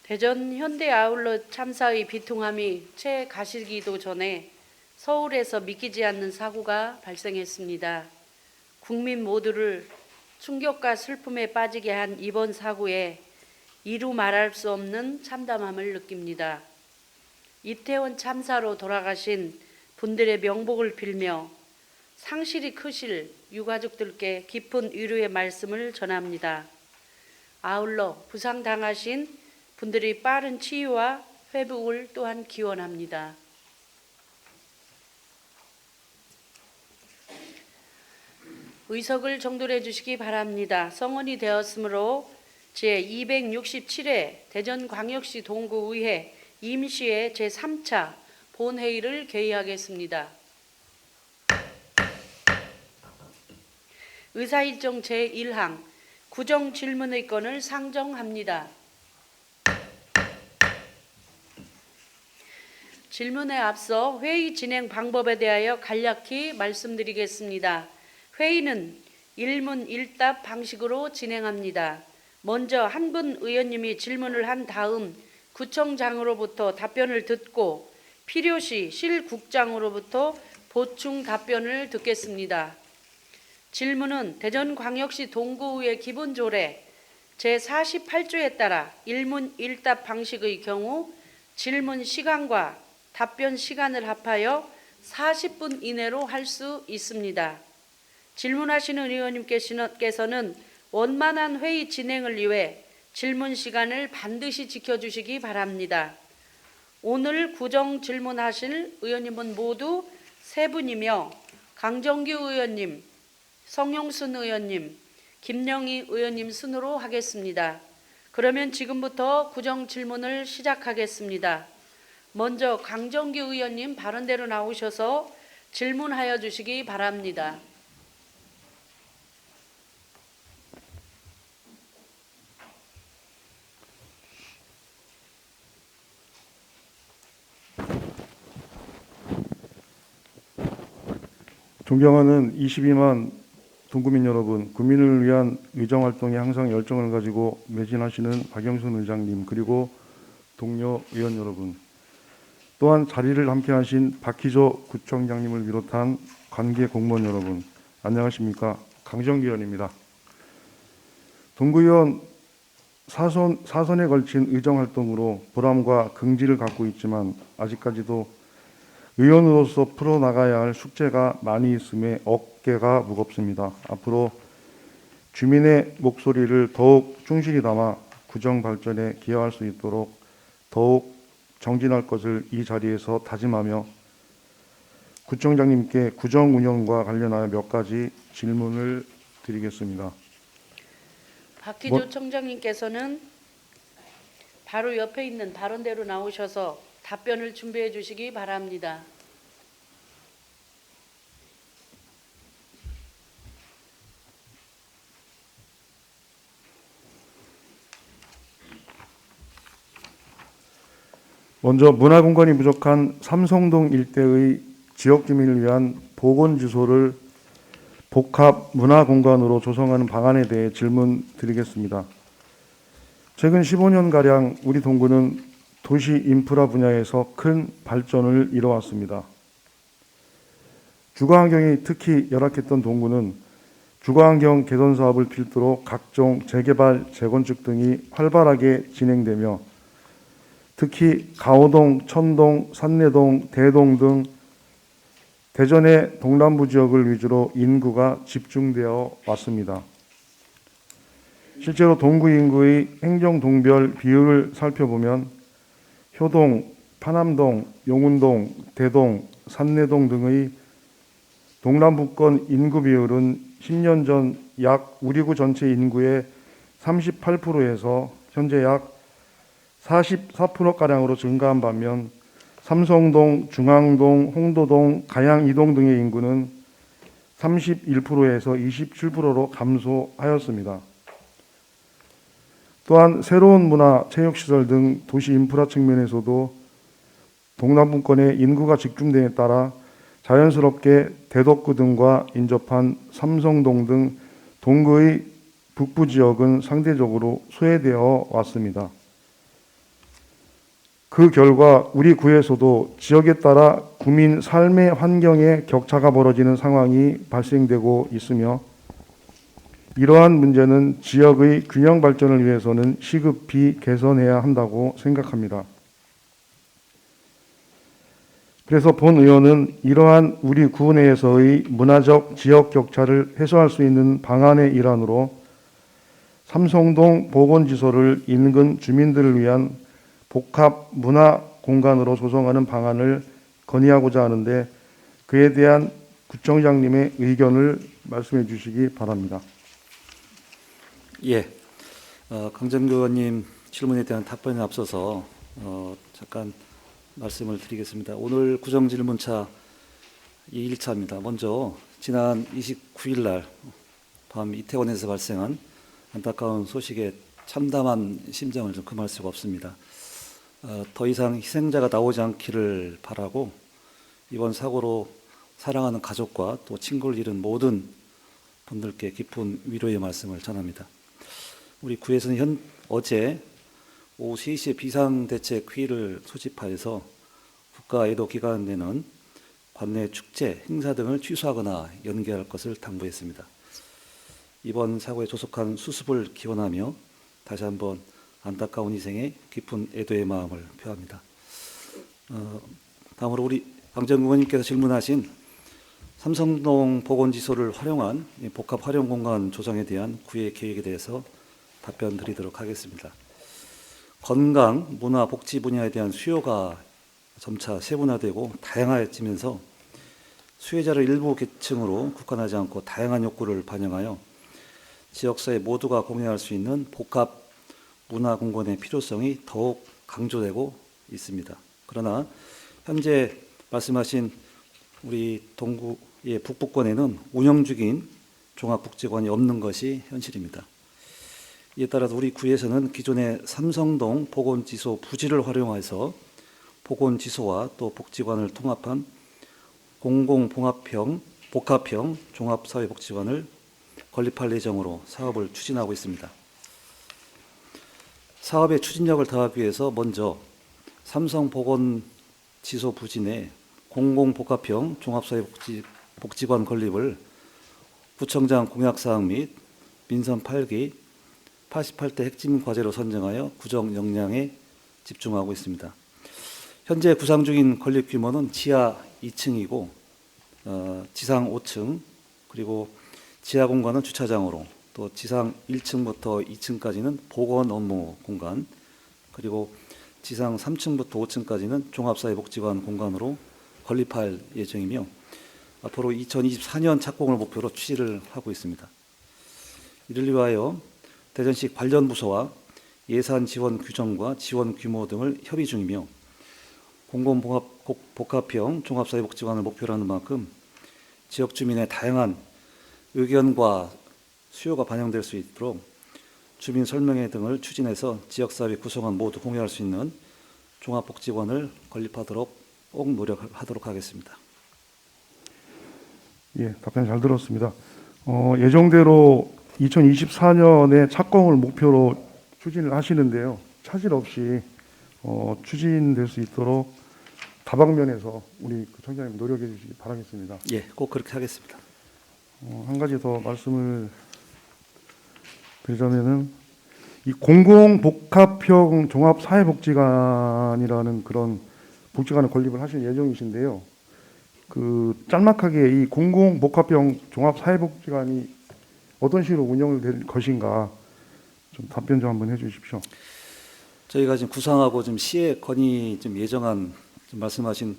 대전 현대 아울렛 참사의 비통함이 채 가시기도 전에 서울에서 믿기지 않는 사고가 발생했습니다. 국민 모두를 충격과 슬픔에 빠지게 한 이번 사고에 이루 말할 수 없는 참담함을 느낍니다. 이태원 참사로 돌아가신 분들의 명복을 빌며 상실이 크실 유가족들께 깊은 위로의 말씀을 전합니다. 아울러 부상당하신 분들의 빠른 치유와 회복을 또한 기원합니다. 의석을 정돈해 주시기 바랍니다. 성원이 되었으므로 제267회 대전광역시 동구의회 임시회 제3차 본회의를 개의하겠습니다. 의사일정 제1항 구정질문의 건을 상정합니다. 질문에 앞서 회의 진행 방법에 대하여 간략히 말씀드리겠습니다. 회의는 일문 일답 방식으로 진행합니다. 먼저 한 분 의원님이 질문을 한 다음 구청장으로부터 답변을 듣고 필요시 실국장으로부터 보충 답변을 듣겠습니다. 질문은 대전광역시 동구의회 기본조례 제48조에 따라 일문 일답 방식의 경우 질문 시간과 답변 시간을 합하여 40분 이내로 할 수 있습니다. 질문하시는 의원님께서는 원만한 회의 진행을 위해 질문 시간을 반드시 지켜주시기 바랍니다. 오늘 구정 질문하실 의원님은 모두 3분이며 강정규 의원님, 성용순 의원님, 김영희 의원님 순으로 하겠습니다. 그러면 지금부터 구정 질문을 시작하겠습니다. 먼저 강정규 의원님 발언대로 나오셔서 질문하여 주시기 바랍니다. 존경하는 22만 동구민 여러분, 국민을 위한 의정활동에 항상 열정을 가지고 매진하시는 박영순 의장님, 그리고 동료 의원 여러분, 또한 자리를 함께하신 박희조 구청장님을 비롯한 관계 공무원 여러분, 안녕하십니까? 강정규 의원입니다. 동구의원 사선에 걸친 의정활동으로 보람과 긍지를 갖고 있지만 아직까지도 의원으로서 풀어나가야 할 숙제가 많이 있음에 어깨가 무겁습니다. 앞으로 주민의 목소리를 더욱 충실히 담아 구정 발전에 기여할 수 있도록 더욱 정진할 것을 이 자리에서 다짐하며 구청장님께 구정 운영과 관련하여 몇 가지 질문을 드리겠습니다. 박희조 청장님께서는 바로 옆에 있는 발언대로 나오셔서 답변을 준비해 주시기 바랍니다. 먼저 문화공간이 부족한 삼성동 일대의 지역 주민을 위한 보건주소를 복합 문화공간으로 조성하는 방안에 대해 질문 드리겠습니다. 최근 15년가량 우리 동구는 도시 인프라 분야에서 큰 발전을 이뤄왔습니다. 주거환경이 특히 열악했던 동구는 주거환경 개선 사업을 필두로 각종 재개발, 재건축 등이 활발하게 진행되며 특히 가오동, 천동, 산내동, 대동 등 대전의 동남부 지역을 위주로 인구가 집중되어 왔습니다. 실제로 동구 인구의 행정동별 비율을 살펴보면 효동, 파남동, 용운동, 대동, 산내동 등의 동남부권 인구 비율은 10년 전 약 우리 구 전체 인구의 38%에서 현재 약 44%가량으로 증가한 반면 삼성동, 중앙동, 홍도동, 가양 2동 등의 인구는 31%에서 27%로 감소하였습니다. 또한 새로운 문화, 체육시설 등 도시 인프라 측면에서도 동남부권의 인구가 집중됨에 따라 자연스럽게 대덕구 등과 인접한 삼성동 등 동구의 북부 지역은 상대적으로 소외되어 왔습니다. 그 결과 우리 구에서도 지역에 따라 구민 삶의 환경에 격차가 벌어지는 상황이 발생되고 있으며 이러한 문제는 지역의 균형 발전을 위해서는 시급히 개선해야 한다고 생각합니다. 그래서 본 의원은 이러한 우리 구 내에서의 문화적 지역 격차를 해소할 수 있는 방안의 일환으로 삼성동 보건지소를 인근 주민들을 위한 복합 문화 공간으로 조성하는 방안을 건의하고자 하는데 그에 대한 구청장님의 의견을 말씀해 주시기 바랍니다. 예, 강정규 의원님 질문에 대한 답변에 앞서서 잠깐 말씀을 드리겠습니다. 오늘 구정 질문차 2일차입니다. 먼저 지난 29일 날 밤 이태원에서 발생한 안타까운 소식에 참담한 심정을 좀 금할 수가 없습니다. 더 이상 희생자가 나오지 않기를 바라고 이번 사고로 사랑하는 가족과 또 친구를 잃은 모든 분들께 깊은 위로의 말씀을 전합니다. 우리 구에서는 어제 오후 3시에 비상대책회의를 소집하여서 국가애도 기간에는 관내 축제, 행사 등을 취소하거나 연기할 것을 당부했습니다. 이번 사고에 조속한 수습을 기원하며 다시 한번 안타까운 희생에 깊은 애도의 마음을 표합니다. 다음으로 우리 강정구 의원님께서 질문하신 삼성동 보건지소를 활용한 복합 활용 공간 조성에 대한 구의 계획에 대해서 답변 드리도록 하겠습니다. 건강, 문화, 복지 분야에 대한 수요가 점차 세분화되고 다양해지면서 수혜자를 일부 계층으로 국한하지 않고 다양한 욕구를 반영하여 지역사회 모두가 공유할 수 있는 복합 문화 공간의 필요성이 더욱 강조되고 있습니다. 그러나 현재 말씀하신 우리 동구의 북부권에는 운영 중인 종합복지관이 없는 것이 현실입니다. 이에 따라서 우리 구에서는 기존의 삼성동 보건지소 부지를 활용해서 보건지소와 또 복지관을 통합한 공공복합형 종합사회복지관을 건립할 예정으로 사업을 추진하고 있습니다. 사업의 추진력을 더하기 위해서 먼저 삼성보건지소 부지 내 공공복합형 종합사회복지관 건립을 구청장 공약사항 및 민선 8기 88대 핵심 과제로 선정하여 구정 역량에 집중하고 있습니다. 현재 구상 중인 건립 규모는 지하 2층이고 지상 5층 그리고 지하 공간은 주차장으로 또 지상 1층부터 2층까지는 보건 업무 공간 그리고 지상 3층부터 5층까지는 종합사회복지관 공간으로 건립할 예정이며 앞으로 2024년 착공을 목표로 추진을 하고 있습니다. 이를 위하여 대전시 관련 부서와 예산 지원 규정과 지원 규모 등을 협의 중이며 공공복합형 종합사회복지관을 목표로 하는 만큼 지역 주민의 다양한 의견과 수요가 반영될 수 있도록 주민 설명회 등을 추진해서 지역사회 구성원 모두 공유할 수 있는 종합복지관을 건립하도록 꼭 노력하도록 하겠습니다. 예, 답변 잘 들었습니다. 예정대로 2024년에 착공을 목표로 추진을 하시는데요. 차질 없이 추진될 수 있도록 다방면에서 우리 청장님 노력해 주시기 바라겠습니다. 예, 꼭 그렇게 하겠습니다. 한 가지 더 말씀을 드리자면은 이 공공복합형 종합사회복지관이라는 그런 복지관을 건립을 하실 예정이신데요. 그 짤막하게 이 공공복합형 종합사회복지관이 어떤 식으로 운영을 될 것인가 좀 답변 좀 한번 해주십시오. 저희가 지금 구상하고 좀 시에 건의 좀 예정한 좀 말씀하신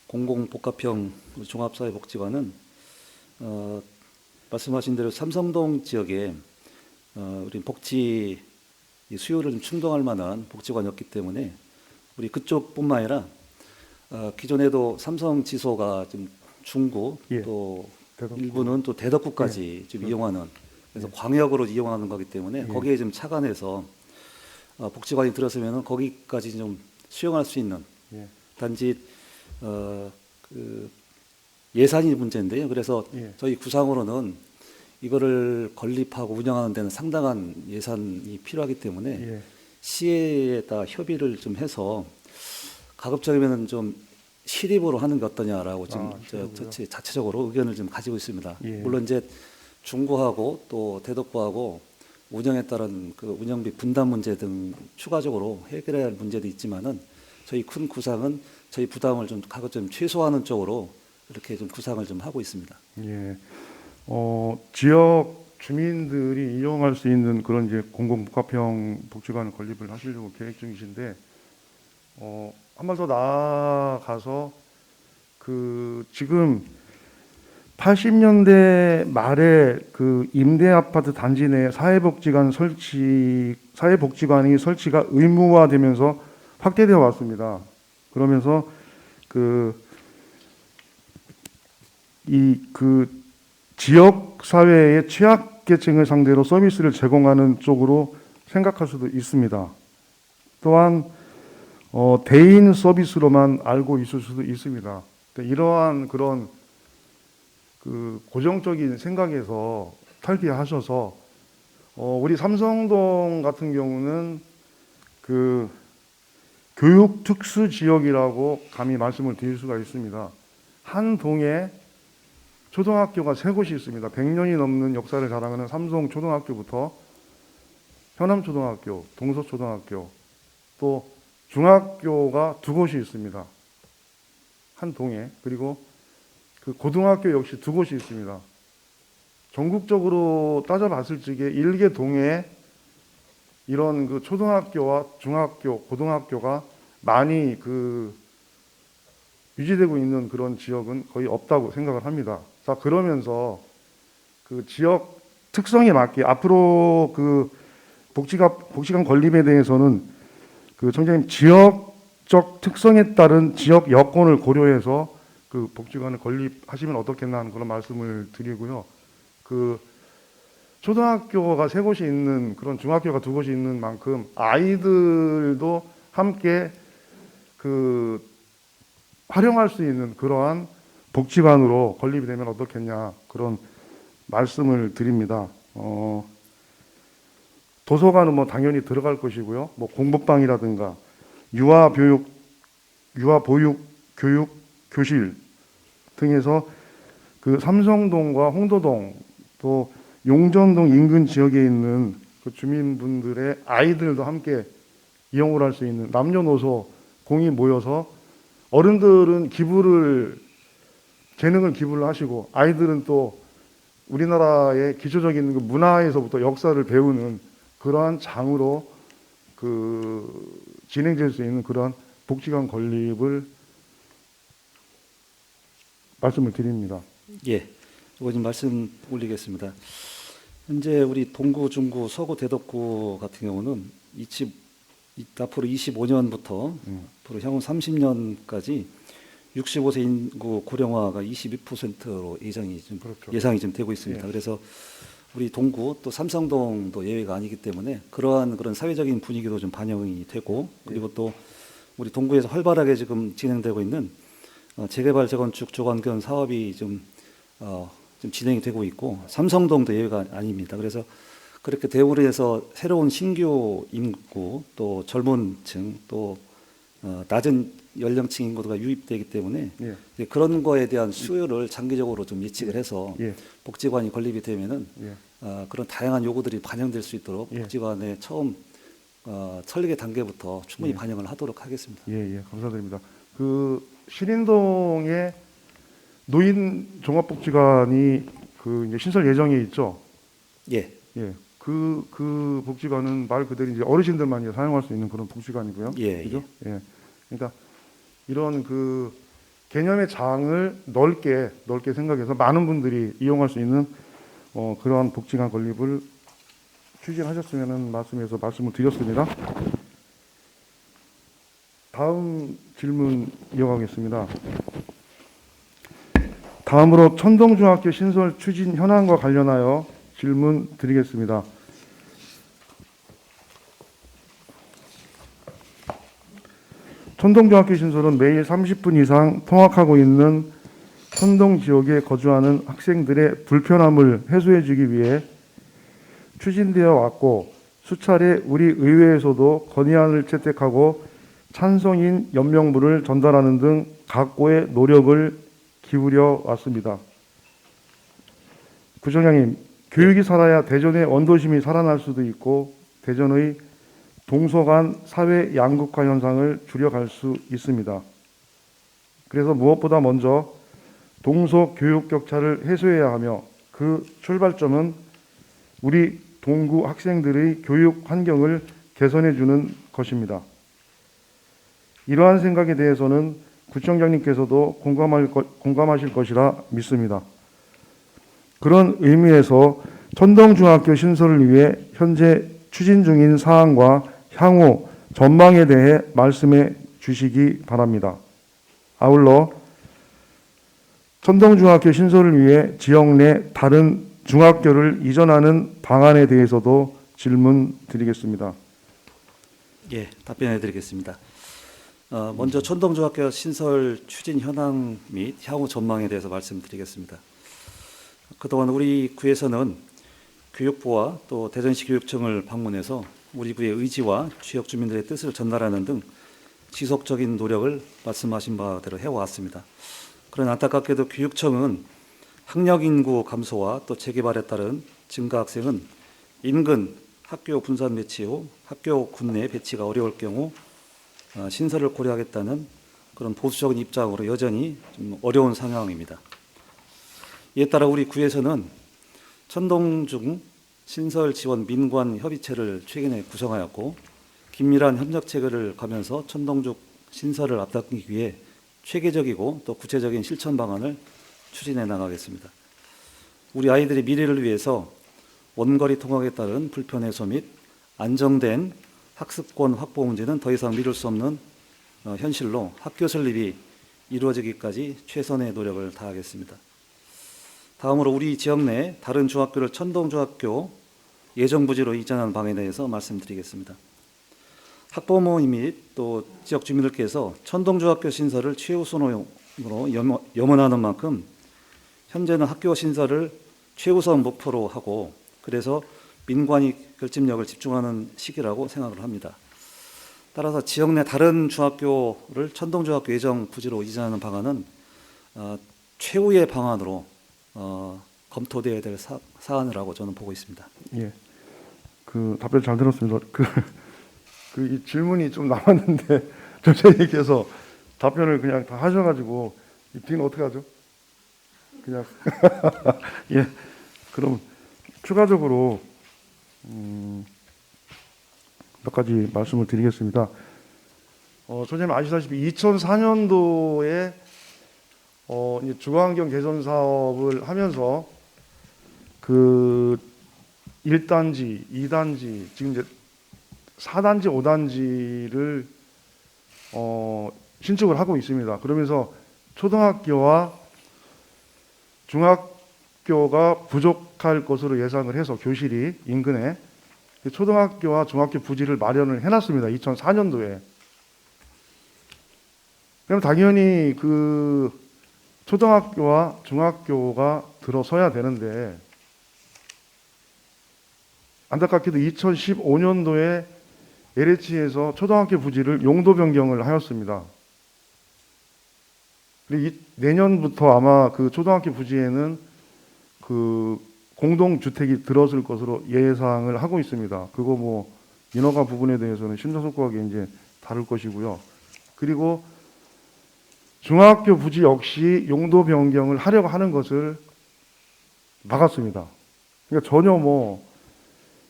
공공복합형 종합사회복지관은 말씀하신 대로 삼성동 지역에 우리 복지 수요를 좀 충당할 만한 복지관이었기 때문에 우리 그쪽뿐만 아니라 기존에도 삼성지소가 좀 중구 예, 또 대덕구. 일부는 또 대덕구까지 좀 이용하는 그래서 광역으로 이용하는 거기 때문에 거기에 좀 착안해서 복지관이 들어서면은 거기까지 좀 수용할 수 있는 단지 그 예산이 문제인데요. 그래서 저희 구상으로는 이거를 건립하고 운영하는 데는 상당한 예산이 필요하기 때문에 시에다 협의를 좀 해서 가급적이면 좀 시립으로 하는 게 어떠냐라고 지금 시립으로요? 자체적으로 의견을 좀 가지고 있습니다. 예. 물론 이제 중구하고 또 대덕구하고 운영에 따른 그 운영비 분담 문제 등 추가적으로 해결해야 할 문제도 있지만은 저희 큰 구상은 저희 부담을 좀 가급적 최소화하는 쪽으로 이렇게 좀 구상을 좀 하고 있습니다. 예. 지역 주민들이 이용할 수 있는 그런 이제 공공복합형 복지관 건립을 하시려고 계획 중이신데, 한 발 더 나아가서 그 지금 80년대 말에 그 임대 아파트 단지 내 사회복지관이 설치가 의무화되면서 확대되어 왔습니다. 그러면서 그 지역 사회의 취약계층을 상대로 서비스를 제공하는 쪽으로 생각할 수도 있습니다. 또한 대인 서비스로만 알고 있을 수도 있습니다. 이러한 그런 그 고정적인 생각에서 탈피하셔서 우리 삼성동 같은 경우는 그 교육 특수 지역이라고 감히 말씀을 드릴 수가 있습니다. 한 동에 초등학교가 3곳이 있습니다. 100년이 넘는 역사를 자랑하는 삼성초등학교부터 현암초등학교, 동서초등학교, 또 중학교가 2곳이 있습니다. 한 동에. 그리고 그 고등학교 역시 2곳이 있습니다. 전국적으로 따져봤을 적에 일개 동에 이런 그 초등학교와 중학교, 고등학교가 많이 그 유지되고 있는 그런 지역은 거의 없다고 생각을 합니다. 자, 그러면서 그 지역 특성에 맞게 앞으로 그 복지관 건립에 대해서는 그 청장님 지역적 특성에 따른 지역 여건을 고려해서 그 복지관을 건립하시면 어떻겠나 하는 그런 말씀을 드리고요. 그 초등학교가 3곳이 있는 그런 중학교가 2곳이 있는 만큼 아이들도 함께 그 활용할 수 있는 그러한 복지관으로 건립이 되면 어떻겠냐 그런 말씀을 드립니다. 도서관은 뭐 당연히 들어갈 것이고요. 뭐 공부방이라든가 유아보육 교육 교실 등에서 그 삼성동과 홍도동 또 용전동 인근 지역에 있는 그 주민분들의 아이들도 함께 이용을 할 수 있는 남녀노소 공이 모여서 어른들은 재능을 기부를 하시고 아이들은 또 우리나라의 기초적인 그 문화에서부터 역사를 배우는 그러한 장으로 그 진행될 수 있는 그러한 복지관 건립을 말씀을 드립니다. 예, 이거 좀 말씀 올리겠습니다. 현재 우리 동구, 중구, 서구, 대덕구 같은 경우는 앞으로 25년부터 앞으로 향후 30년까지 65세 인구 고령화가 22%로 그렇죠. 예상이 좀 되고 있습니다. 예. 그래서 우리 동구 또 삼성동도 예외가 아니기 때문에 그러한 그런 사회적인 분위기도 좀 반영이 되고 그리고 또 우리 동구에서 활발하게 지금 진행되고 있는 재개발 재건축 조관견 사업이 좀 진행이 되고 있고 삼성동도 예외가 아닙니다. 그래서 그렇게 대우를 해서 새로운 신규 인구 또 젊은 층 또 낮은 연령층 인구가 유입되기 때문에 예. 이제 그런 거에 대한 수요를 장기적으로 좀 예측을 해서 예. 복지관이 건립이 되면은 예. 그런 다양한 요구들이 반영될 수 있도록 예. 복지관의 처음 설계 단계부터 충분히 예. 반영을 하도록 하겠습니다. 예, 감사드립니다. 그 신인동에 노인 종합복지관이 그 이제 신설 예정에 있죠. 예, 예. 그 복지관은 말 그대로 이제 어르신들만 사용할 수 있는 그런 복지관이고요. 예, 그죠? 예. 그러니까 이런 그 개념의 장을 넓게 생각해서 많은 분들이 이용할 수 있는 그러한 복지관 건립을 추진하셨으면 말씀해서 말씀을 드렸습니다. 다음 질문 이어가겠습니다. 다음으로 천동중학교 신설 추진 현황과 관련하여 질문 드리겠습니다. 천동중학교 신설은 매일 30분 이상 통학하고 있는 천동 지역에 거주하는 학생들의 불편함을 해소해 주기 위해 추진되어 왔고 수차례 우리 의회에서도 건의안을 채택하고 찬성인 연명물을 전달하는 등 각고의 노력을 기울여 왔습니다. 구청장님, 교육이 살아야 대전의 원도심이 살아날 수도 있고 대전의 동서 간 사회 양극화 현상을 줄여갈 수 있습니다. 그래서 무엇보다 먼저 동서 교육 격차를 해소해야 하며 그 출발점은 우리 동구 학생들의 교육 환경을 개선해 주는 것입니다. 이러한 생각에 대해서는 구청장님께서도 공감하실 것이라 믿습니다. 그런 의미에서 천동중학교 신설을 위해 현재 추진 중인 사항과 향후 전망에 대해 말씀해 주시기 바랍니다. 아울러 천동중학교 신설을 위해 지역 내 다른 중학교를 이전하는 방안에 대해서도 질문 드리겠습니다. 예, 답변해 드리겠습니다. 먼저 천동중학교 신설 추진 현황 및 향후 전망에 대해서 말씀드리겠습니다. 그동안 우리 구에서는 교육부와 또 대전시 교육청을 방문해서 우리 구의 의지와 지역 주민들의 뜻을 전달하는 등 지속적인 노력을 말씀하신 바대로 해왔습니다. 그러나 안타깝게도 교육청은 학령 인구 감소와 또 재개발에 따른 증가 학생은 인근 학교 분산 배치 후 학교 군내 배치가 어려울 경우 신설을 고려하겠다는 그런 보수적인 입장으로 여전히 좀 어려운 상황입니다. 이에 따라 우리 구에서는 천동중 신설 지원 민관 협의체를 최근에 구성하였고 긴밀한 협력 체계를 가면서 천동중 신설을 앞당기기 위해 체계적이고 또 구체적인 실천 방안을 추진해 나가겠습니다. 우리 아이들의 미래를 위해서 원거리 통학에 따른 불편 해소 및 안정된 학습권 확보 문제는 더 이상 미룰 수 없는 현실로 학교 설립이 이루어지기까지 최선의 노력을 다하겠습니다. 다음으로 우리 지역 내 다른 중학교를 천동중학교 예정부지로 이전하는 방안에 대해서 말씀드리겠습니다. 학부모 및 또 지역 주민들께서 천동중학교 신설을 최우선으로 염원하는 만큼 현재는 학교 신설을 최우선 목표로 하고 그래서 민관이 결집력을 집중하는 시기라고 생각을 합니다. 따라서 지역 내 다른 중학교를 천동중학교 예정 부지로 이전하는 방안은 최후의 방안으로 검토되어야 될 사안이라고 저는 보고 있습니다. 예, 그 답변 잘 들었습니다. 이 질문이 좀 남았는데 조장님께서 답변을 그냥 다 하셔가지고 이 뒤는 어떻게 하죠? 그냥 예, 그럼 추가적으로 몇 가지 말씀을 드리겠습니다. 소장님 아시다시피 2004년도에 이제 주거환경 개선 사업을 하면서 그 1단지, 2단지, 지금 이제 4단지, 5단지를 신축을 하고 있습니다. 그러면서 초등학교와 중학교가 부족할 것으로 예상을 해서 교실이 인근에 초등학교와 중학교 부지를 마련을 해놨습니다. 2004년도에. 그럼 당연히 그 초등학교와 중학교가 들어서야 되는데 안타깝게도 2015년도에 LH에서 초등학교 부지를 용도 변경을 하였습니다. 그리고 내년부터 아마 그 초등학교 부지에는 그 공동주택이 들어설 것으로 예상을 하고 있습니다. 그거 뭐 인허가 부분에 대해서는 심사숙고하게 이제 다룰 것이고요. 그리고 중학교 부지 역시 용도 변경을 하려고 하는 것을 막았습니다. 그러니까 전혀 뭐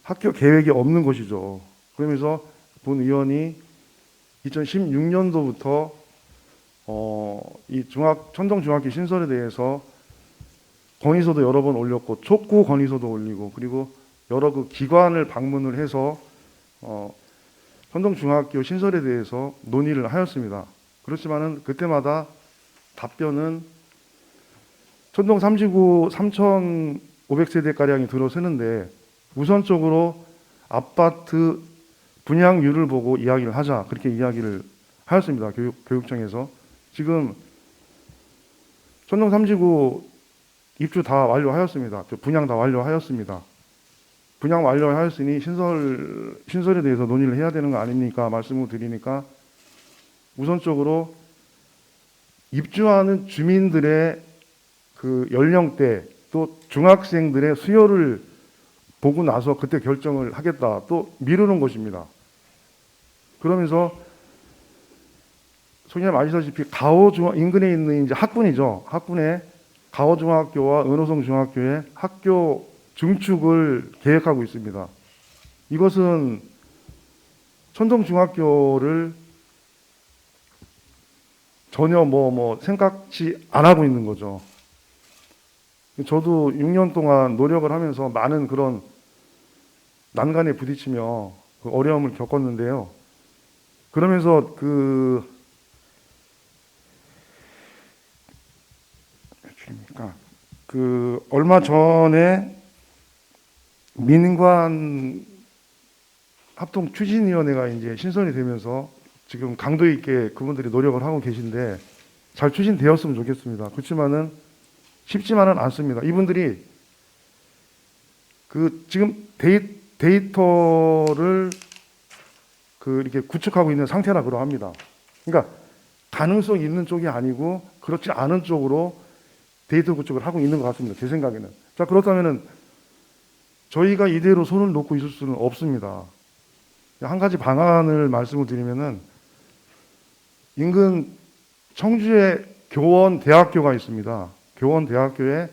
학교 계획이 없는 것이죠. 그러면서 본 의원이 2016년도부터 이 천동중학교 신설에 대해서 건의서도 여러 번 올렸고 촉구 건의서도 올리고 그리고 여러 그 기관을 방문을 해서 천동중학교 신설에 대해서 논의를 하였습니다. 그렇지만은 그때마다 답변은 천동 3지구 3,500세대가량이 들어서는데 우선적으로 아파트 분양률을 보고 이야기를 하자 그렇게 이야기를 하였습니다. 교육청에서. 지금 천동 3지구 입주 다 완료하였습니다. 분양 다 완료하였습니다. 분양 완료하였으니 신설에 대해서 논의를 해야 되는 거 아닙니까? 말씀을 드리니까 우선적으로 입주하는 주민들의 그 연령대 또 중학생들의 수요를 보고 나서 그때 결정을 하겠다 또 미루는 것입니다. 그러면서 소개님 아시다시피 인근에 있는 이제 학군이죠. 학군에 가오중학교와 은호성 중학교의 학교 증축을 계획하고 있습니다. 이것은 천동중학교를 전혀 생각지 안 하고 있는 거죠. 저도 6년 동안 노력을 하면서 많은 그런 난간에 부딪히며 그 어려움을 겪었는데요. 그러면서 얼마 전에 민관 합동 추진위원회가 이제 신설이 되면서 지금 강도 있게 그분들이 노력을 하고 계신데 잘 추진되었으면 좋겠습니다. 그렇지만은 쉽지만은 않습니다. 이분들이 지금 데이터를 이렇게 구축하고 있는 상태라 그러합니다. 그러니까 가능성 있는 쪽이 아니고 그렇지 않은 쪽으로 데이터 구축을 하고 있는 것 같습니다. 제 생각에는. 자, 그렇다면은 저희가 이대로 손을 놓고 있을 수는 없습니다. 한 가지 방안을 말씀을 드리면은 인근 청주에 교원대학교가 있습니다. 교원대학교에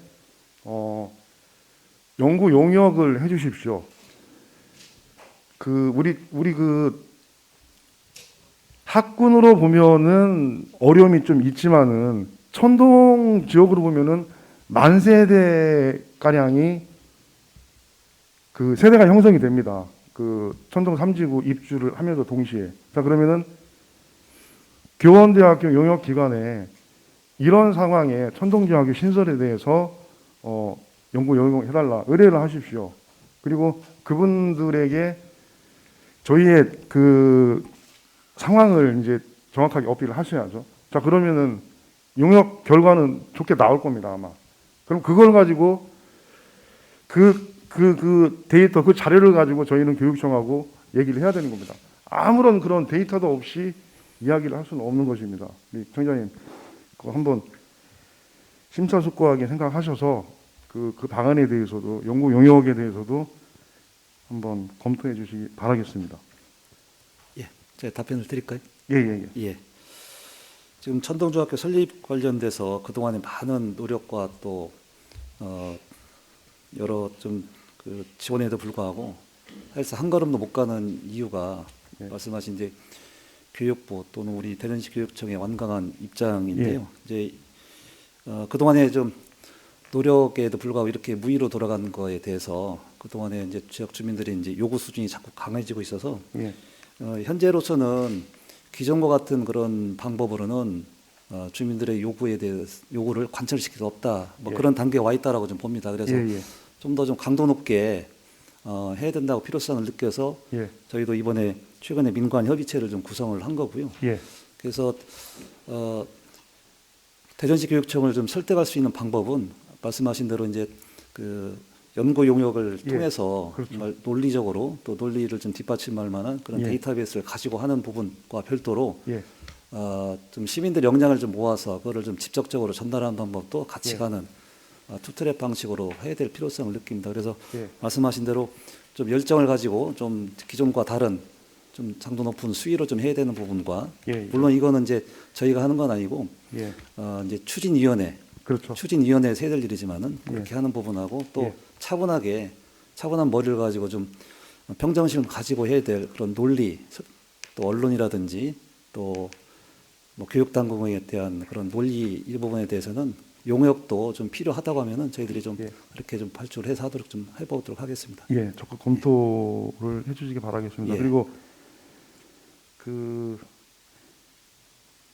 연구 용역을 해주십시오. 우리 학군으로 보면은 어려움이 좀 있지만은 천동 지역으로 보면은 만 세대 가량이 세대가 형성이 됩니다. 천동 3지구 입주를 하면서 동시에. 자, 그러면은 교원대학교 용역기관에 이런 상황에 천동중학교 신설에 대해서 연구 용역해달라 의뢰를 하십시오. 그리고 그분들에게 저희의 상황을 이제 정확하게 어필을 하셔야죠. 자, 그러면은 용역 결과는 좋게 나올 겁니다, 아마. 그럼 그걸 가지고 데이터, 자료를 가지고 저희는 교육청하고 얘기를 해야 되는 겁니다. 아무런 그런 데이터도 없이 이야기를 할 수는 없는 것입니다. 우리 청장님, 그거 한번 심사숙고하게 생각하셔서 그 방안에 대해서도, 연구 용역에 대해서도 한번 검토해 주시기 바라겠습니다. 예, 제가 답변을 드릴까요? 예. 지금 천동중학교 설립 관련돼서 그동안에 많은 노력과 또 여러 지원에도 불구하고 사실상 한 걸음도 못 가는 이유가 말씀하신 이제 교육부 또는 우리 대전시 교육청의 완강한 입장인데요. 이제 그동안에 좀 노력에도 불구하고 이렇게 무의로 돌아가는 거에 대해서 그동안에 이제 지역 주민들이 이제 요구 수준이 자꾸 강해지고 있어서 현재로서는 기존과 같은 그런 방법으로는 주민들의 요구를 관철시킬 수 없다. 그런 단계에 와 있다라고 좀 봅니다. 그래서 좀 더 좀 강도 높게 해야 된다고 필요성을 느껴서 저희도 이번에 최근에 민관 협의체를 좀 구성을 한 거고요. 그래서 대전시 교육청을 좀 설득할 수 있는 방법은 말씀하신 대로 이제 연구 용역을 통해서 정말 논리적으로 또 논리를 좀 뒷받침할 만한 그런 데이터베이스를 가지고 하는 부분과 별도로 좀 시민들 역량을 좀 모아서 그거를 좀 직접적으로 전달하는 방법도 같이 가는 투트랙 방식으로 해야 될 필요성을 느낍니다. 그래서 말씀하신 대로 좀 열정을 가지고 좀 기존과 다른 좀 장도 높은 수위로 좀 해야 되는 부분과 물론 이거는 이제 저희가 하는 건 아니고 이제 추진위원회에서 해야 될 일이지만은 그렇게 하는 부분하고 또 차분한 머리를 가지고 좀 평정심을 가지고 해야 될 그런 논리, 또 언론이라든지 또 교육 당국에 대한 그런 논리 이 부분에 대해서는 용역도 좀 필요하다고 하면은 저희들이 좀 이렇게 좀 발주를 해서 하도록 좀 해보도록 하겠습니다. 적극 검토를 해주시기 바라겠습니다. 그리고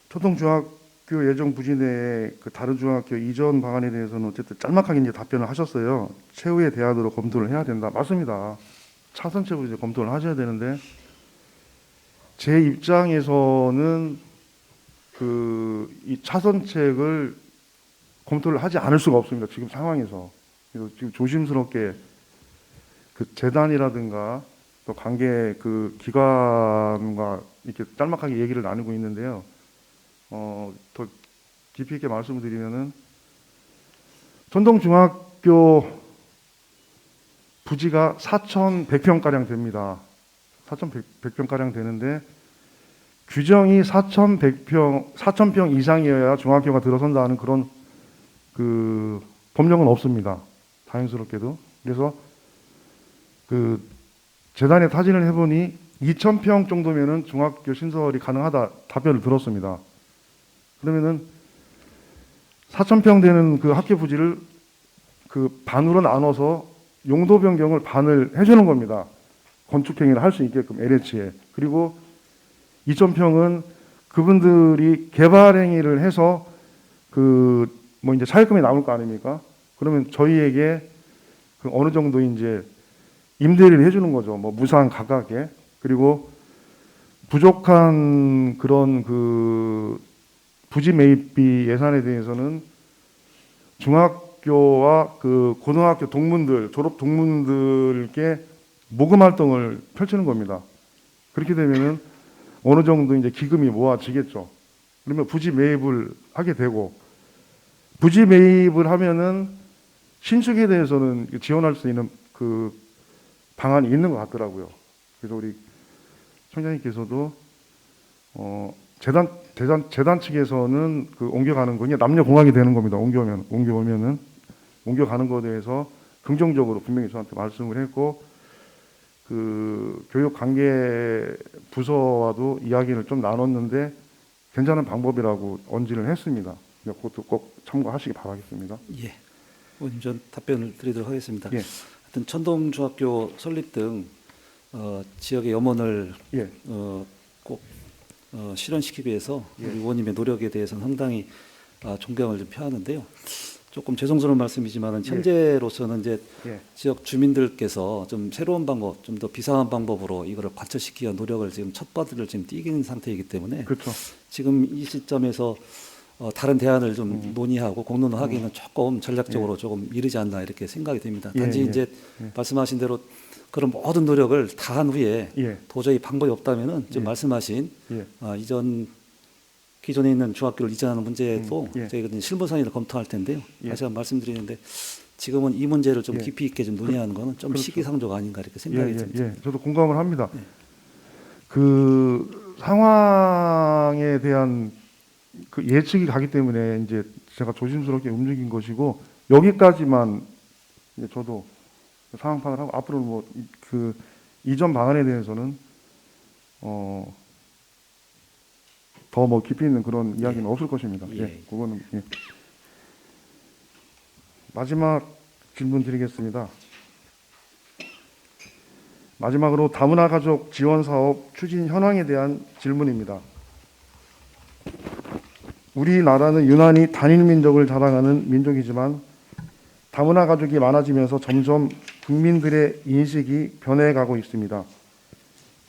초등중학교 예정 부진의 다른 중학교 이전 방안에 대해서는 어쨌든 짤막하게 이제 답변을 하셨어요. 최후의 대안으로 검토를 해야 된다. 맞습니다. 차선책으로 이제 검토를 하셔야 되는데 제 입장에서는 이 차선책을 검토를 하지 않을 수가 없습니다. 지금 상황에서. 그래서 지금 조심스럽게 재단이라든가 또 관계 기관과 이렇게 짤막하게 얘기를 나누고 있는데요. 더 깊이 있게 말씀을 드리면은 천동중학교 부지가 4,100평가량 됩니다. 4,100평가량 되는데 규정이 4,100평 이상이어야 중학교가 들어선다는 그런 그 법령은 없습니다. 다행스럽게도. 그래서 그 재단에 타진을 해보니 2,000평 정도면은 중학교 신설이 가능하다 답변을 들었습니다. 그러면은 4,000평 되는 그 학교 부지를 그 반으로 나눠서 용도 변경을 반을 해주는 겁니다. 건축 행위를 할 수 있게끔 LH에. 그리고 2,000평은 그분들이 개발 행위를 해서 그 뭐 이제 차입금이 나올 거 아닙니까? 그러면 저희에게 그 어느 정도 이제 임대를 해주는 거죠. 뭐 무상 가격에. 그리고 부족한 그런 그 부지 매입비 예산에 대해서는 중학교와 그 고등학교 동문들, 졸업 동문들께 모금 활동을 펼치는 겁니다. 그렇게 되면은 어느 정도 이제 기금이 모아지겠죠. 그러면 부지 매입을 하게 되고, 부지 매입을 하면은 신축에 대해서는 지원할 수 있는 그 방안이 있는 것 같더라고요. 그래서 우리 총장님께서도 재단 측에서는 그 옮겨가는 거냐 남녀 공학이 되는 겁니다. 옮겨오면은 옮겨가는 것에 대해서 긍정적으로 분명히 저한테 말씀을 했고, 그 교육 관계 부서와도 이야기를 좀 나눴는데 괜찮은 방법이라고 언지를 했습니다. 그것도 꼭 참고하시기 바라겠습니다. 예, 의원님 전 답변을 드리도록 하겠습니다. 예. 하여튼 천동중학교 설립 등 지역의 염원을 예. 꼭 실현시키기 위해서 예. 우리 의원님의 노력에 대해서는 상당히 존경을 좀 표하는데요. 조금 죄송스러운 말씀이지만 현재로서는 이제 예. 지역 주민들께서 좀 새로운 방법, 좀 더 비상한 방법으로 이거를 관철시키기 위한 노력을 지금 첫 발을 지금 뛰기는 상태이기 때문에 그렇죠. 지금 이 시점에서 다른 대안을 좀 논의하고 공론화하기는 조금 전략적으로 조금 이르지 않나 이렇게 생각이 됩니다. 단지 이제 말씀하신 대로 그런 모든 노력을 다한 후에 도저히 방법이 없다면은 지금 말씀하신 이전 기존에 있는 중학교를 이전하는 문제도 저희가 실무상의를 검토할 텐데요. 다시 한번 말씀드리는데 지금은 이 문제를 좀 깊이 있게 좀 논의하는 것은 좀 그렇죠. 시기상조가 아닌가 이렇게 생각이 듭니다. 저도 공감을 합니다. 그 상황에 대한 그 예측이 가기 때문에 이제 제가 조심스럽게 움직인 것이고, 여기까지만 이제 저도 상황 파악을 하고 앞으로 뭐 그 이전 방안에 대해서는 더 뭐 깊이 있는 그런 이야기는 없을 것입니다. 그거는 마지막 질문 드리겠습니다. 마지막으로 다문화 가족 지원 사업 추진 현황에 대한 질문입니다. 우리나라는 유난히 단일 민족을 자랑하는 민족이지만 다문화 가족이 많아지면서 점점 국민들의 인식이 변해가고 있습니다.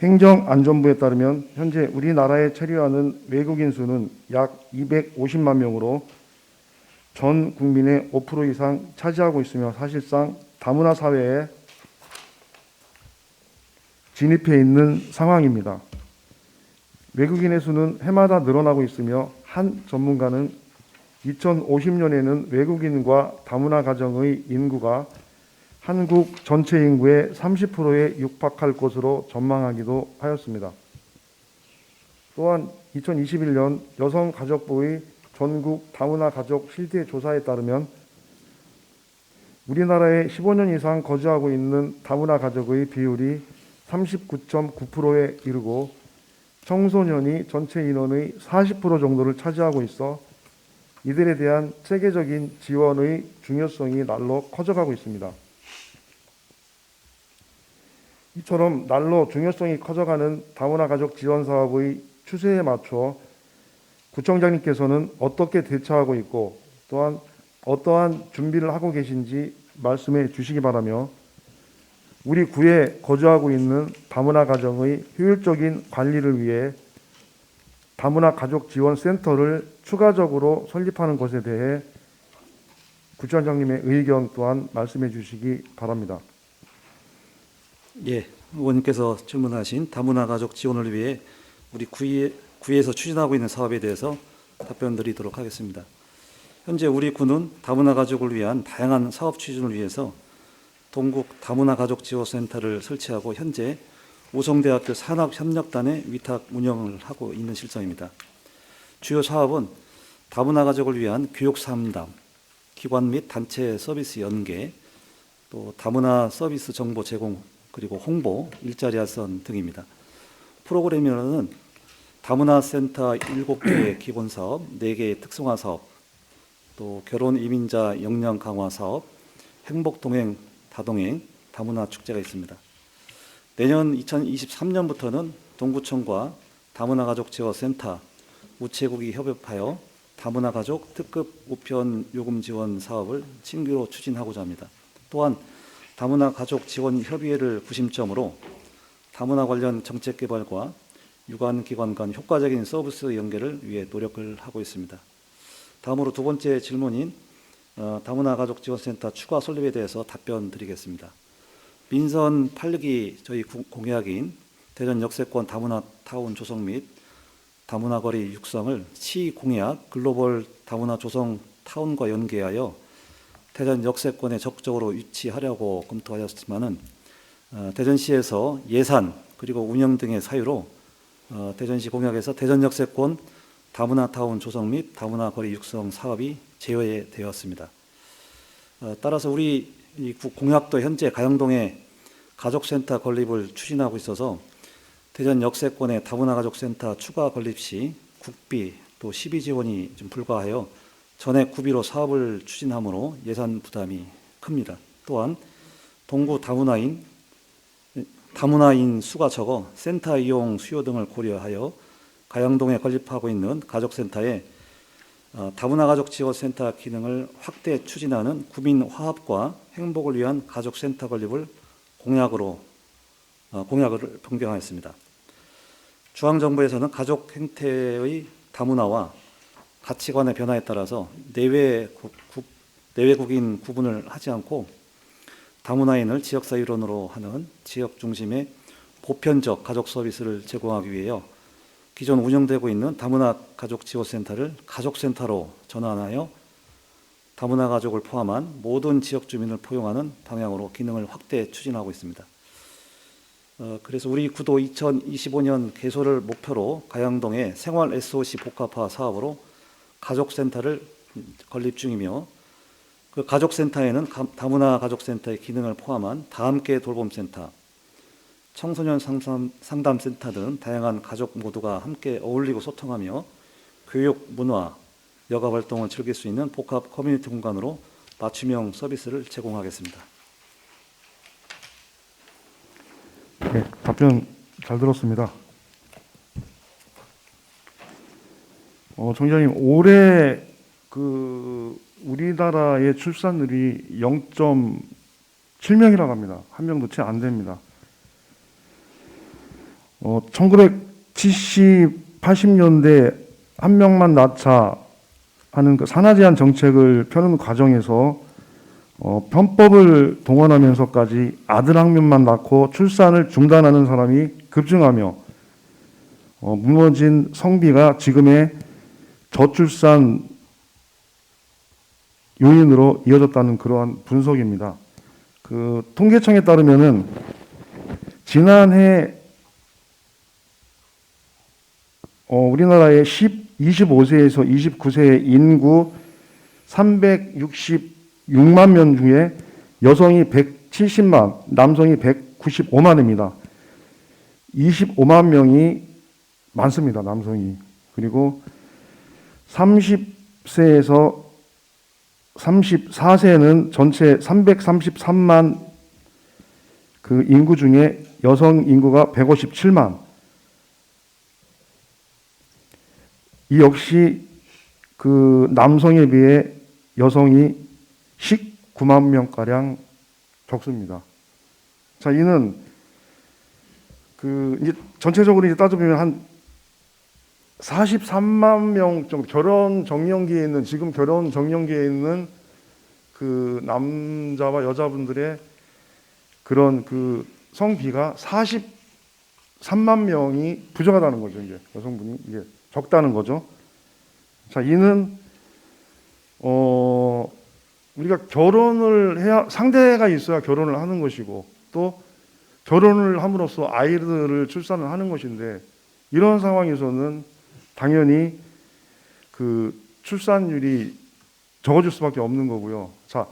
행정안전부에 따르면 현재 우리나라에 체류하는 외국인 수는 약 250만 명으로 전 국민의 5% 이상 차지하고 있으며 사실상 다문화 사회에 진입해 있는 상황입니다. 외국인의 수는 해마다 늘어나고 있으며 한 전문가는 2050년에는 외국인과 다문화 가정의 인구가 한국 전체 인구의 30%에 육박할 것으로 전망하기도 하였습니다. 또한 2021년 여성가족부의 전국 다문화 가족 실태 조사에 따르면 우리나라에 15년 이상 거주하고 있는 다문화 가족의 비율이 39.9%에 이르고 청소년이 전체 인원의 40% 정도를 차지하고 있어 이들에 대한 체계적인 지원의 중요성이 날로 커져가고 있습니다. 이처럼 날로 중요성이 커져가는 다문화 가족 지원 사업의 추세에 맞춰 구청장님께서는 어떻게 대처하고 있고 또한 어떠한 준비를 하고 계신지 말씀해 주시기 바라며 우리 구에 거주하고 있는 다문화 가정의 효율적인 관리를 위해 다문화 가족 지원 센터를 추가적으로 설립하는 것에 대해 구청장님의 의견 또한 말씀해 주시기 바랍니다. 예, 의원님께서 질문하신 다문화 가족 지원을 위해 우리 구에서 추진하고 있는 사업에 대해서 답변드리도록 하겠습니다. 현재 우리 군은 다문화 가족을 위한 다양한 사업 추진을 위해서 동국 다문화 가족 지원센터를 설치하고 현재 우성대학교 산학협력단에 위탁 운영을 하고 있는 실정입니다. 주요 사업은 다문화 가족을 위한 교육 상담, 기관 및 단체 서비스 연계, 또 다문화 서비스 정보 제공, 그리고 홍보, 일자리 활성 등입니다. 프로그램으로는 다문화 센터 7개의 기본 사업, 4개의 특성화 사업, 또 결혼 이민자 역량 강화 사업, 행복 동행, 다동행, 다문화 축제가 있습니다. 내년 2023년부터는 동구청과 다문화 가족 지원 센터, 우체국이 협업하여 다문화 가족 특급 우편 요금 지원 사업을 신규로 추진하고자 합니다. 또한 다문화 가족 지원 협의회를 구심점으로 다문화 관련 정책 개발과 유관 기관 간 효과적인 서비스 연계를 위해 노력을 하고 있습니다. 다음으로 두 번째 질문인 다문화 가족 지원센터 추가 설립에 대해서 답변 드리겠습니다. 민선 8기 저희 공약인 대전 역세권 다문화 타운 조성 및 다문화 거리 육성을 시 공약 글로벌 다문화 조성 타운과 연계하여 대전 역세권에 적극적으로 위치하려고 검토하였지만은 대전시에서 예산 그리고 운영 등의 사유로 대전시 공약에서 대전 역세권 다문화 타운 조성 및 다문화 거리 육성 사업이 제외되었습니다. 따라서 우리 이 공약도 현재 가영동에 가족센터 건립을 추진하고 있어서 대전 역세권의 다문화 가족센터 추가 건립 시 국비 또 시비 지원이 좀 불가하여 전액 구비로 사업을 추진하므로 예산 부담이 큽니다. 또한 동구 다문화인 수가 적어 센터 이용 수요 등을 고려하여 가영동에 건립하고 있는 가족센터에 다문화 가족 지원센터 기능을 확대 추진하는 구민 화합과 행복을 위한 가족센터 건립을 공약을 변경하였습니다. 중앙정부에서는 가족 행태의 다문화와 가치관의 변화에 따라서 내외국인 구분을 하지 않고 다문화인을 지역사회일원으로 하는 지역 중심의 보편적 가족 서비스를 제공하기 위하여 기존 운영되고 있는 다문화 가족 지원센터를 가족센터로 전환하여 다문화 가족을 포함한 모든 지역 주민을 포용하는 방향으로 기능을 확대 추진하고 있습니다. 그래서 우리 구도 2025년 개소를 목표로 가양동에 생활 SOC 복합화 사업으로 가족센터를 건립 중이며 그 가족센터에는 다문화 가족센터의 기능을 포함한 다함께 돌봄센터, 청소년 상담센터 등 다양한 가족 모두가 함께 어울리고 소통하며 교육, 문화, 여가 활동을 즐길 수 있는 복합 커뮤니티 공간으로 맞춤형 서비스를 제공하겠습니다. 네, 답변 잘 들었습니다. 정장님, 올해 우리나라의 출산율이 0.7명이라고 합니다. 한 명도 채 안 됩니다. 1970, 80년대 한 명만 낳자 하는 그 산하 제한 정책을 펴는 과정에서 편법을 동원하면서까지 아들 한 명만 낳고 출산을 중단하는 사람이 급증하며 무너진 성비가 지금의 저출산 요인으로 이어졌다는 그러한 분석입니다. 그 통계청에 따르면은 지난해 우리나라의 25세에서 29세의 인구 366만 명 중에 여성이 170만, 남성이 195만입니다. 25만 명이 많습니다, 남성이. 그리고 30세에서 34세는 전체 333만 그 인구 중에 여성 인구가 157만. 이 역시 그 남성에 비해 여성이 19만 명가량 적습니다. 자, 이는 이제 전체적으로 이제 따져보면 한 43만 명 정도 결혼 정년기에 있는, 지금 결혼 정년기에 있는 그 남자와 여자분들의 그런 그 성비가 43만 명이 부족하다는 거죠. 이제 여성분이 이게 적다는 거죠. 자, 이는 우리가 결혼을 해야 상대가 있어야 결혼을 하는 것이고 또 결혼을 함으로써 아이들을 출산을 하는 것인데 이런 상황에서는 당연히 그 출산율이 적어질 수밖에 없는 거고요. 자,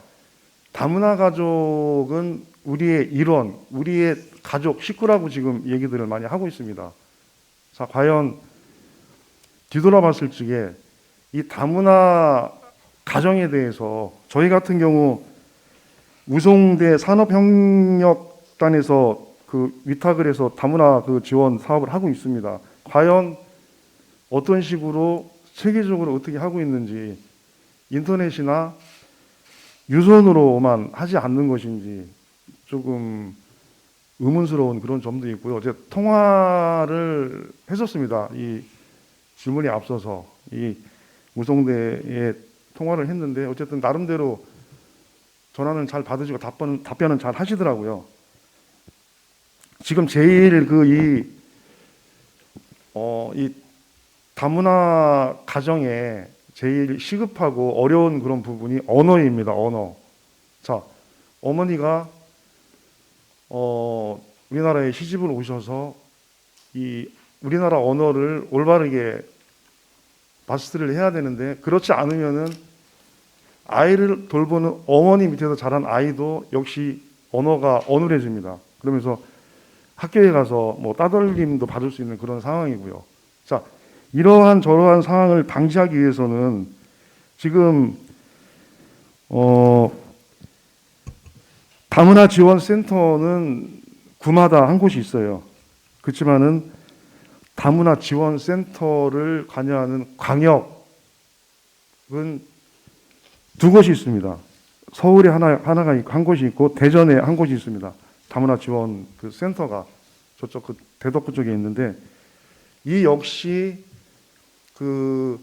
다문화 가족은 우리의 일원, 우리의 가족, 식구라고 지금 얘기들을 많이 하고 있습니다. 자, 과연 뒤돌아봤을 적에 이 다문화 가정에 대해서 저희 같은 경우 우송대 산업협력단에서 그 위탁을 해서 다문화 그 지원 사업을 하고 있습니다. 과연 어떤 식으로 체계적으로 어떻게 하고 있는지 인터넷이나 유선으로만 하지 않는 것인지 조금 의문스러운 그런 점도 있고요. 제가 통화를 했었습니다. 이 질문에 앞서서 이 우송대에 통화를 했는데 어쨌든 나름대로 전화는 잘 받으시고 답변은 잘 하시더라고요. 지금 제일 이 다문화 가정에 제일 시급하고 어려운 그런 부분이 언어입니다. 언어. 자, 어머니가 우리나라에 시집을 오셔서 이 우리나라 언어를 올바르게 마스터를 해야 되는데 그렇지 않으면은 아이를 돌보는 어머니 밑에서 자란 아이도 역시 언어가 어눌해집니다. 그러면서 학교에 가서 뭐 따돌림도 받을 수 있는 그런 상황이고요. 자, 이러한 저러한 상황을 방지하기 위해서는 지금 다문화 지원 센터는 구마다 한 곳이 있어요. 그렇지만은 다문화 지원 센터를 관여하는 광역은 두 곳이 있습니다. 서울에 하나가 있고 한 곳이 있고 대전에 한 곳이 있습니다. 다문화 지원 그 센터가 저쪽 그 대덕구 쪽에 있는데 이 역시 그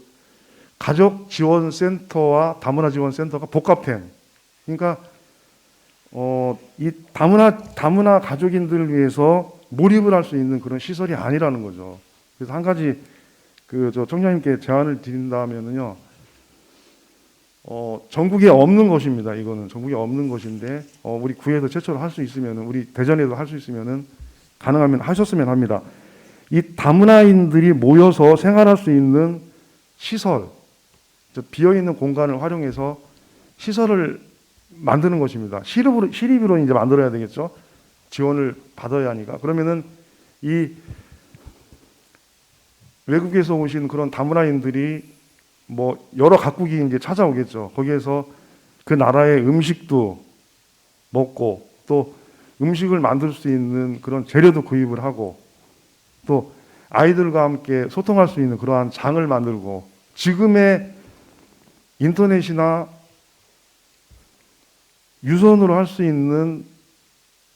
가족 지원 센터와 다문화 지원 센터가 복합된 그러니까 이 다문화 가족인들을 위해서 몰입을 할 수 있는 그런 시설이 아니라는 거죠. 그래서 한 가지 저 청장님께 제안을 드린다면은요. 전국에 없는 것입니다. 이거는 전국에 없는 것인데 우리 구에도 최초로 할 수 있으면은 우리 대전에도 할 수 있으면은 가능하면 하셨으면 합니다. 이 다문화인들이 모여서 생활할 수 있는 시설, 비어 있는 공간을 활용해서 시설을 만드는 것입니다. 시립으로 이제 만들어야 되겠죠. 지원을 받아야 하니까. 그러면은 이 외국에서 오신 그런 다문화인들이 뭐 여러 각국이 이제 찾아오겠죠. 거기에서 그 나라의 음식도 먹고 또 음식을 만들 수 있는 그런 재료도 구입을 하고 또 아이들과 함께 소통할 수 있는 그러한 장을 만들고 지금의 인터넷이나 유선으로 할 수 있는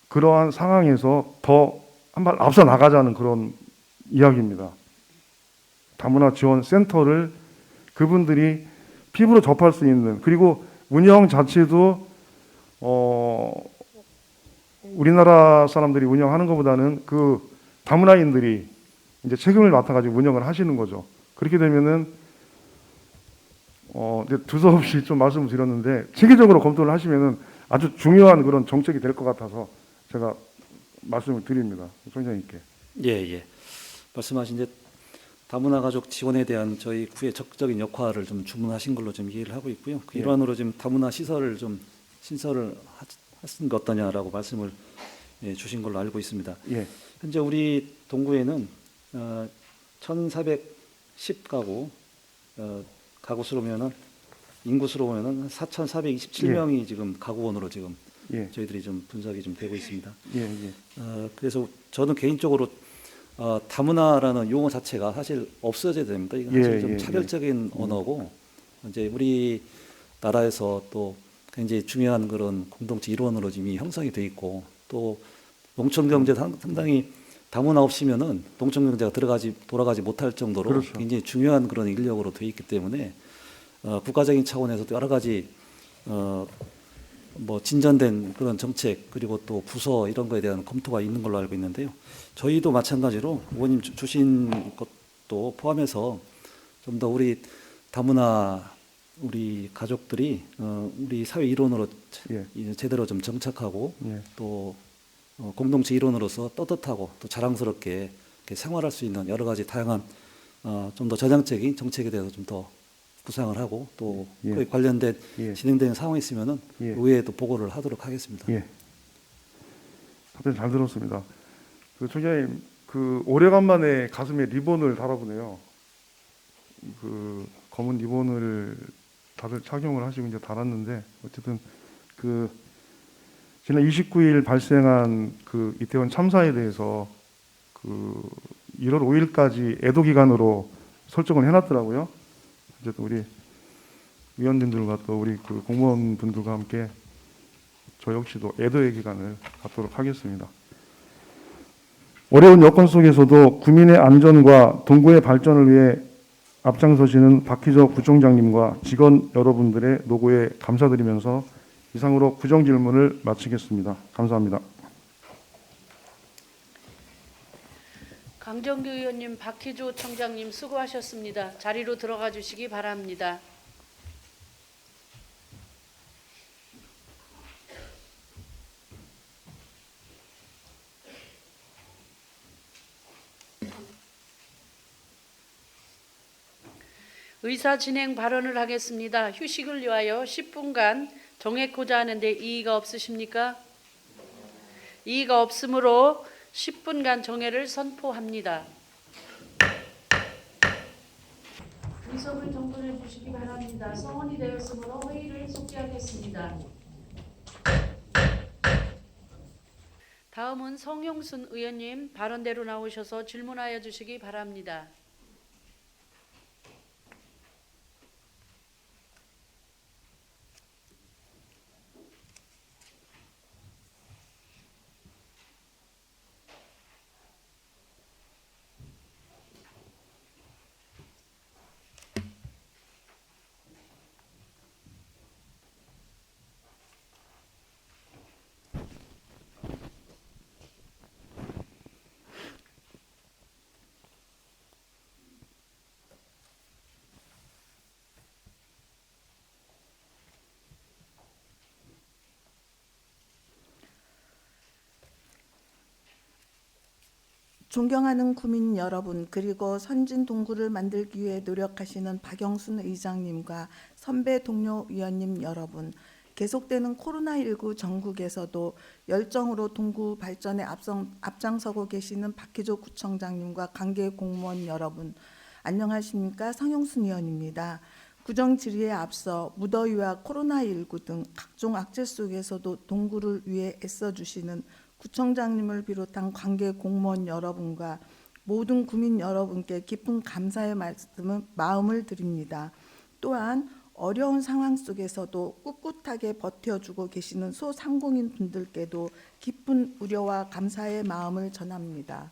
그러한 상황에서 더 한 발 앞서 나가자는 그런 이야기입니다. 다문화 지원 센터를 그분들이 피부로 접할 수 있는 그리고 운영 자체도 우리나라 사람들이 운영하는 것보다는 그 다문화인들이 이제 책임을 맡아가지고 운영을 하시는 거죠. 그렇게 되면은 이제 두서없이 좀 말씀을 드렸는데 체계적으로 검토를 하시면은 아주 중요한 그런 정책이 될 것 같아서 제가 말씀을 드립니다. 총장님께. 예. 말씀하신 이제 다문화 가족 지원에 대한 저희 구의 적극적인 역할을 좀 주문하신 걸로 좀 이해를 하고 있고요. 그 일환으로 지금 다문화 시설을 좀 신설을 하신 것 어떠냐라고 말씀을 주신 걸로 알고 있습니다. 예. 현재 우리 동구에는 1,410가구 가구 수로면은 인구 수로면은 4,427명이 지금 가구원으로 지금 저희들이 좀 분석이 좀 되고 있습니다. 그래서 저는 개인적으로 다문화라는 용어 자체가 사실 없어져야 됩니다. 이건 사실 좀 차별적인 언어고 이제 우리 나라에서 또 굉장히 중요한 그런 공동체 일원으로 지금 형성이 돼 있고 또 농촌 경제 상당히 다문화 없이면은 농촌 경제가 돌아가지 못할 정도로 그렇죠. 굉장히 중요한 그런 인력으로 돼 있기 때문에 국가적인 차원에서도 여러 가지 뭐 진전된 그런 정책 그리고 또 부서 이런 거에 대한 검토가 있는 걸로 알고 있는데요. 저희도 마찬가지로 의원님 주신 것도 포함해서 좀 더 우리 다문화 우리 가족들이 우리 사회 일원으로 예. 이제 제대로 좀 정착하고 예. 또 공동체 일원으로서 떳떳하고 또 자랑스럽게 이렇게 생활할 수 있는 여러 가지 다양한 좀 더 전향적인 정책에 대해서 좀 더 구상을 하고 또 예. 그에 관련된 예. 진행되는 상황이 있으면은 예. 의회에도 보고를 하도록 하겠습니다. 예. 답변 잘 들었습니다. 그 총장님, 그 오래간만에 가슴에 리본을 달아보네요. 그 검은 리본을 다들 착용을 하시고 이제 달았는데 어쨌든 그 지난 29일 발생한 그 이태원 참사에 대해서 그 1월 5일까지 애도 기간으로 설정을 해놨더라고요. 어쨌든 우리 위원님들과 또 우리 그 공무원분들과 함께 저 역시도 애도의 기간을 갖도록 하겠습니다. 어려운 여건 속에서도 국민의 안전과 동구의 발전을 위해 앞장서시는 박희저 구청장님과 직원 여러분들의 노고에 감사드리면서 이상으로 구정 질문을 마치겠습니다. 감사합니다. 강정규 의원님, 박희조 청장님 수고하셨습니다. 자리로 들어가 주시기 바랍니다. 의사 진행 발언을 하겠습니다. 휴식을 위하여 10분간 정해코자 하는데 이의가 없으십니까? 이의가 없으므로 10분간 정해를 선포합니다. 의석을 정돈해 주시기 바랍니다. 성원이 되었으므로 회의를 속기하겠습니다. 다음은 성용순 의원님 발언대로 나오셔서 질문하여 주시기 바랍니다. 존경하는 구민 여러분, 그리고 선진 동구를 만들기 위해 노력하시는 박영순 의장님과 선배 동료 위원님 여러분, 계속되는 코로나19 전국에서도 열정으로 동구 발전에 앞장서고 계시는 박희조 구청장님과 관계 공무원 여러분, 안녕하십니까? 성용순 의원입니다. 구정 질의에 앞서 무더위와 코로나19 등 각종 악재 속에서도 동구를 위해 애써주시는 구청장님을 비롯한 관계 공무원 여러분과 모든 구민 여러분께 깊은 감사의 마음을 드립니다. 또한 어려운 상황 속에서도 꿋꿋하게 버텨주고 계시는 소상공인 분들께도 깊은 우려와 감사의 마음을 전합니다.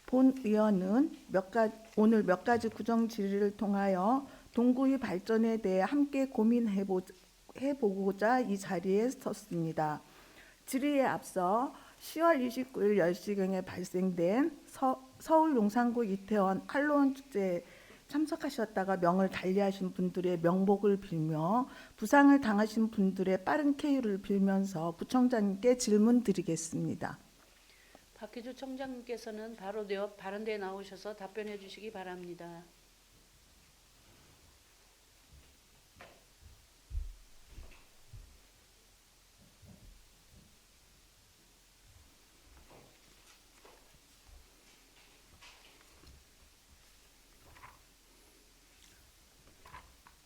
본 의원은 오늘 몇 가지 구정 질의를 통하여 동구의 발전에 대해 함께 고민해보고자 이 자리에 섰습니다. 질의에 앞서 10월 29일 10시경에 발생된 서울 용산구 이태원 할로윈 축제에 참석하셨다가 명을 달리하신 분들의 명복을 빌며 부상을 당하신 분들의 빠른 쾌유를 빌면서 구청장님께 질문 드리겠습니다. 박희조 청장님께서는 바로 발언대에 나오셔서 답변해 주시기 바랍니다.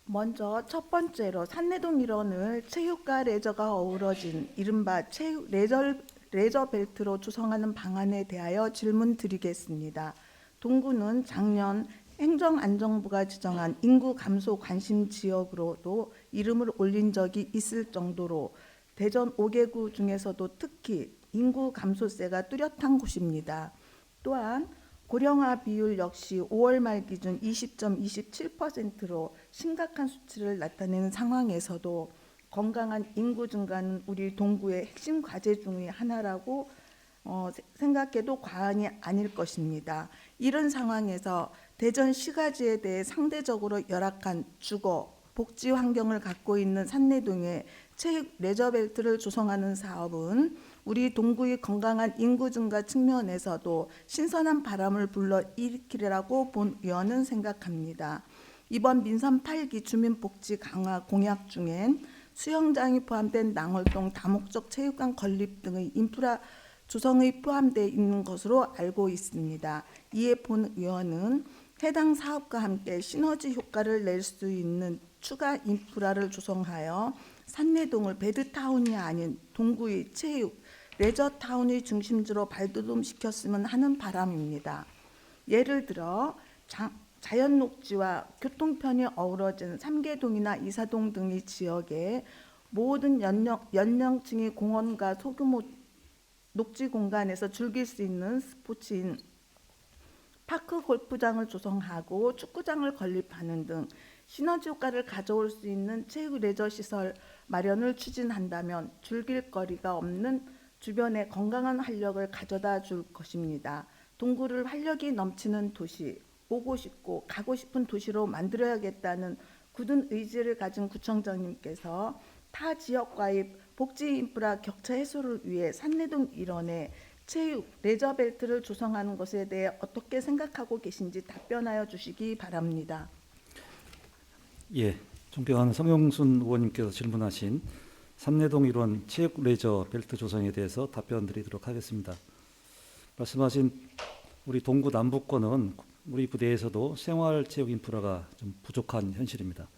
먼저 첫 번째로 산내동 일원을 체육과 레저가 어우러진 이른바 레저 벨트로 조성하는 방안에 대하여 질문 드리겠습니다. 동구는 작년 행정안전부가 지정한 인구 감소 관심 지역으로도 이름을 올린 적이 있을 정도로 대전 5개구 중에서도 특히 인구 감소세가 뚜렷한 곳입니다. 또한 고령화 비율 역시 5월 말 기준 20.27%로 심각한 수치를 나타내는 상황에서도 건강한 인구 증가는 우리 동구의 핵심 과제 중의 하나라고 생각해도 과언이 아닐 것입니다. 이런 상황에서 대전 시가지에 대해 상대적으로 열악한 주거, 복지 환경을 갖고 있는 산내동에 체육 레저벨트를 조성하는 사업은 우리 동구의 건강한 인구 증가 측면에서도 신선한 바람을 불러일으키리라고 본 의원은 생각합니다. 이번 민선 8기 주민복지 강화 공약 중엔 수영장이 포함된 낭월동 다목적 체육관 건립 등의 인프라 조성이 포함되어 있는 것으로 알고 있습니다. 이에 본 의원은 해당 사업과 함께 시너지 효과를 낼 수 있는 추가 인프라를 조성하여 산내동을 배드타운이 아닌 동구의 체육, 레저타운의 중심지로 발돋움시켰으면 하는 바람입니다. 예를 들어 자연녹지와 교통편이 어우러진 삼계동이나 이사동 등의 지역에 모든 연령층의 공원과 소규모 녹지 공간에서 즐길 수 있는 스포츠인 파크 골프장을 조성하고 축구장을 건립하는 등 시너지 효과를 가져올 수 있는 체육 레저 시설 마련을 추진한다면 즐길 거리가 없는 주변에 건강한 활력을 가져다 줄 것입니다. 동구를 활력이 넘치는 도시, 오고 싶고 가고 싶은 도시로 만들어야겠다는 굳은 의지를 가진 구청장님께서 타 지역과의 복지 인프라 격차 해소를 위해 산내동 일원에 체육 레저벨트를 조성하는 것에 대해 어떻게 생각하고 계신지 답변하여 주시기 바랍니다. 예, 존경하는 성영순 의원님께서 질문하신 산내동 일원 체육 레저 벨트 조성에 대해서 답변드리도록 하겠습니다. 말씀하신 우리 동구 남부권은 우리 부대에서도 생활체육 인프라가 좀 부족한 현실입니다.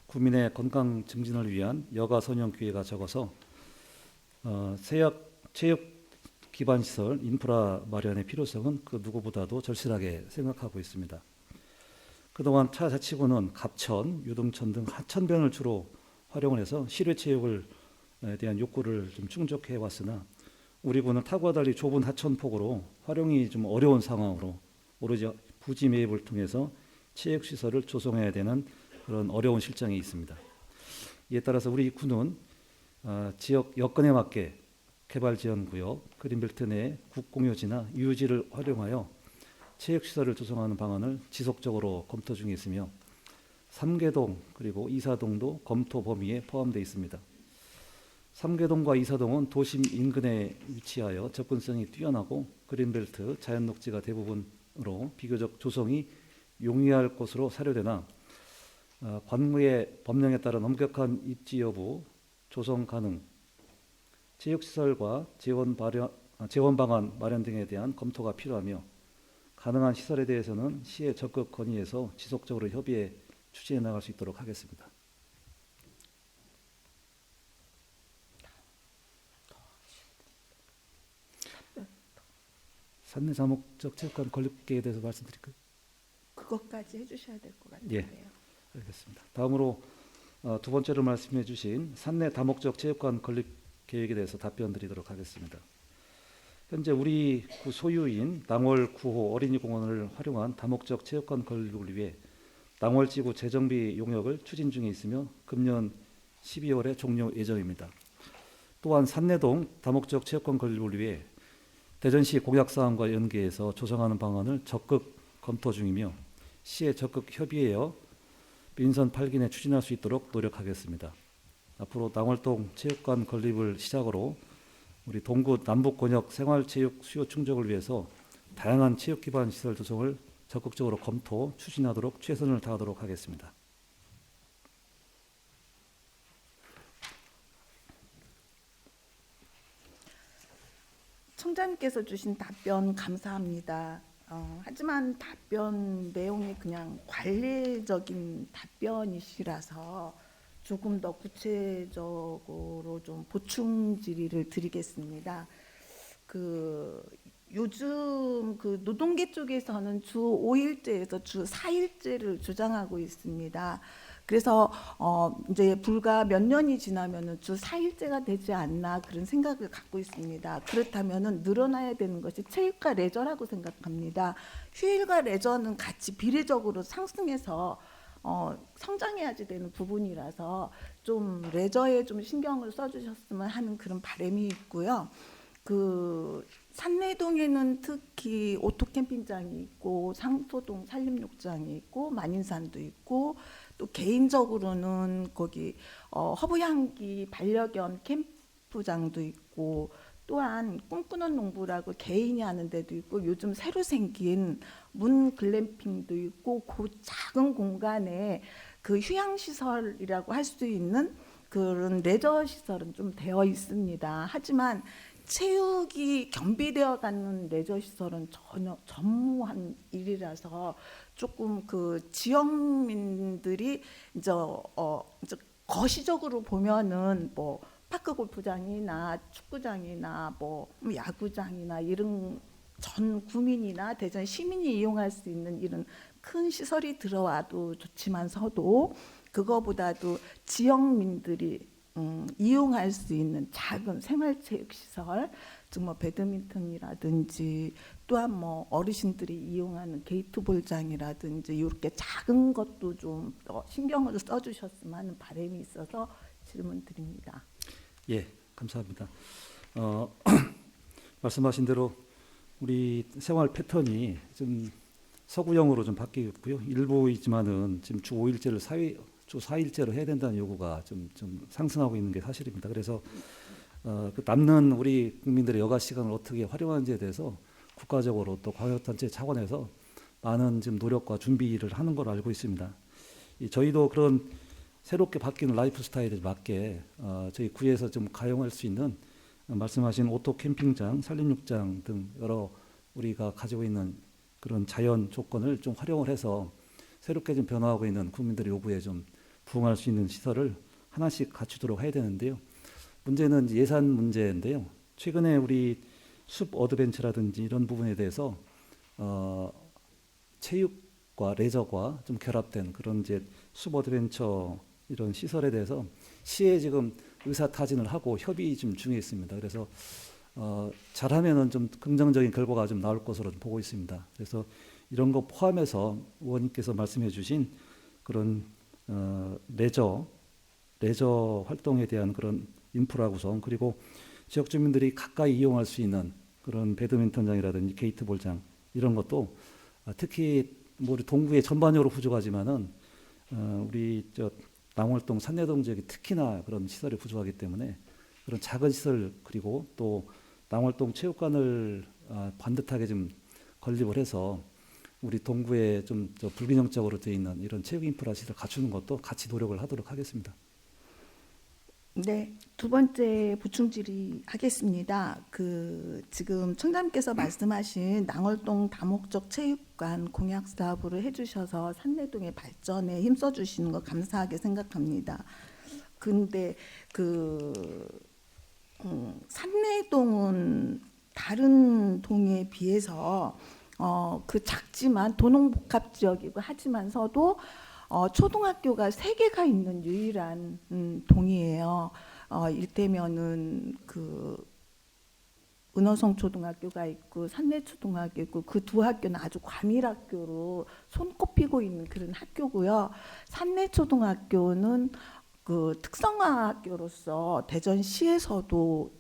구민의 건강 증진을 위한 여가 선용 기회가 적어서 체육 기반 시설 인프라 마련의 필요성은 그 누구보다도 절실하게 생각하고 있습니다. 그동안 차자치구는 갑천, 유등천 등 하천변을 주로 활용을 해서 실외 체육을 대한 욕구를 좀 충족해 왔으나 우리 군은 타구와 달리 좁은 하천폭으로 활용이 좀 어려운 상황으로 오로지 부지 매입을 통해서 체육 시설을 조성해야 되는 그런 어려운 실정이 있습니다. 이에 따라서 우리 군은 지역 여건에 맞게 개발지원구역, 그린벨트 내 국공유지나 유지를 활용하여 체육시설을 조성하는 방안을 지속적으로 검토 중에 있으며 삼계동 그리고 이사동도 검토 범위에 포함되어 있습니다. 삼계동과 이사동은 도심 인근에 위치하여 접근성이 뛰어나고 그린벨트, 자연녹지가 대부분으로 비교적 조성이 용이할 것으로 사료되나 관무의 법령에 따른 엄격한 입지 여부, 조성 가능, 체육시설과 재원 방안 마련 등에 대한 검토가 필요하며 가능한 시설에 대해서는 시에 적극 건의해서 지속적으로 협의해 추진해 나갈 수 있도록 하겠습니다. 산내 다목적 체육관 건립 계획에 대해서 말씀드릴까요? 그것까지 해주셔야 될 것 같아요. 예, 알겠습니다. 다음으로 두 번째로 말씀해 주신 산내 다목적 체육관 건립 계획에 대해서 답변드리도록 하겠습니다. 현재 우리 구 소유인 낭월 9호 어린이공원을 활용한 다목적 체육관 건립을 위해 낭월지구 재정비 용역을 추진 중에 있으며 금년 12월에 종료 예정입니다. 또한 산내동 다목적 체육관 건립을 위해 대전시 공약사항과 연계해서 조성하는 방안을 적극 검토 중이며 시에 적극 협의하여 민선 8기 내 추진할 수 있도록 노력하겠습니다. 앞으로 낭월동 체육관 건립을 시작으로 우리 동구 남북 권역 생활체육 수요 충족을 위해서 다양한 체육 기반 시설 조성을 적극적으로 검토 추진하도록 최선을 다하도록 하겠습니다. 청장님께서 주신 답변 감사합니다. 하지만 답변 내용이 그냥 관례적인 답변이시라서 조금 더 구체적으로 좀 보충 질의를 드리겠습니다. 요즘 노동계 쪽에서는 주 5일제에서 주 4일제를 주장하고 있습니다. 그래서 이제 불과 몇 년이 지나면은 주 4일제가 되지 않나 그런 생각을 갖고 있습니다. 그렇다면은 늘어나야 되는 것이 체육과 레저라고 생각합니다. 휴일과 레저는 같이 비례적으로 상승해서 성장해야지 되는 부분이라서 좀 레저에 좀 신경을 써주셨으면 하는 그런 바람이 있고요. 산내동에는 특히 오토캠핑장이 있고 상소동 산림욕장이 있고 만인산도 있고 또 개인적으로는 거기 허브향기 반려견 캠프장도 있고 또한 꿈꾸는 농부라고 개인이 하는 데도 있고 요즘 새로 생긴 문 글램핑도 있고 그 작은 공간에 그 휴양시설이라고 할 수 있는 그런 레저 시설은 좀 되어 있습니다. 하지만 체육이 겸비되어 가는 레저 시설은 전혀 전무한 일이라서 조금 그 지역민들이 이제 거시적으로 보면은 뭐 파크 골프장이나 축구장이나 뭐 야구장이나 이런 전 구민이나 대전 시민이 이용할 수 있는 이런 큰 시설이 들어와도 좋지만서도 그거보다도 지역민들이 이용할 수 있는 작은 생활체육시설, 즉 뭐 배드민턴이라든지 또한 뭐 어르신들이 이용하는 게이트볼장이라든지 이렇게 작은 것도 좀 신경을 써주셨으면 하는 바람이 있어서 질문드립니다. 예, 감사합니다. 말씀하신 대로 우리 생활 패턴이 좀 서구형으로 좀 바뀌고 있고요. 일부 있지만은 지금 주 5일제를 주 4일제로 해야 된다는 요구가 좀 상승하고 있는 게 사실입니다. 그래서 그 남는 우리 국민들의 여가 시간을 어떻게 활용하는지에 대해서 국가적으로 또 광역단체 차원에서 많은 지금 노력과 준비를 하는 걸 알고 있습니다. 저희도 그런 새롭게 바뀌는 라이프 스타일에 맞게 저희 구에서 좀 가용할 수 있는 말씀하신 오토 캠핑장, 산림욕장 등 여러 우리가 가지고 있는 그런 자연 조건을 좀 활용을 해서 새롭게 좀 변화하고 있는 국민들의 요구에 좀 부응할 수 있는 시설을 하나씩 갖추도록 해야 되는데요. 문제는 예산 문제인데요. 최근에 우리 숲 어드벤처라든지 이런 부분에 대해서 체육과 레저가 좀 결합된 그런 이제 숲 어드벤처 이런 시설에 대해서 시에 지금 의사타진을 하고 협의 좀 중에 있습니다. 그래서 잘하면은 좀 긍정적인 결과가 좀 나올 것으로 보고 있습니다. 그래서 이런 거 포함해서 의원님께서 말씀해주신 그런 레저 활동에 대한 그런 인프라 구성 그리고 지역 주민들이 가까이 이용할 수 있는 그런 배드민턴장이라든지 게이트볼장 이런 것도 특히 뭐 우리 동구에 전반적으로 부족하지만은 우리 남월동 산내동 지역이 특히나 그런 시설이 부족하기 때문에 그런 작은 시설 그리고 또 남월동 체육관을 반듯하게 좀 건립을 해서 우리 동구에 좀 불균형적으로 되어 있는 이런 체육 인프라 시설 갖추는 것도 같이 노력을 하도록 하겠습니다. 네, 두 번째 보충 질의하겠습니다. 지금 청장님께서 말씀하신 낭월동 다목적 체육관 공약 사업으로 해주셔서 산내동의 발전에 힘써 주시는 거 감사하게 생각합니다. 근데 산내동은 다른 동에 비해서 작지만 도농복합 지역이고 하지만서도 초등학교가 3개가 있는 유일한 동이에요. 일테면은 은어성 초등학교가 있고 산내초등학교 있고 그 두 학교는 아주 과밀학교로 손꼽히고 있는 그런 학교고요. 산내초등학교는 특성화 학교로서 대전시에서도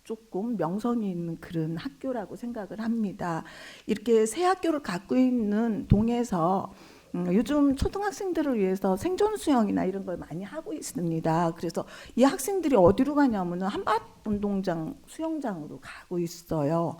조금 명성이 있는 그런 학교라고 생각을 합니다. 이렇게 새 학교를 갖고 있는 동에서 요즘 초등학생들을 위해서 생존 수영이나 이런 걸 많이 하고 있습니다. 그래서 이 학생들이 어디로 가냐면은 한밭운동장 수영장으로 가고 있어요.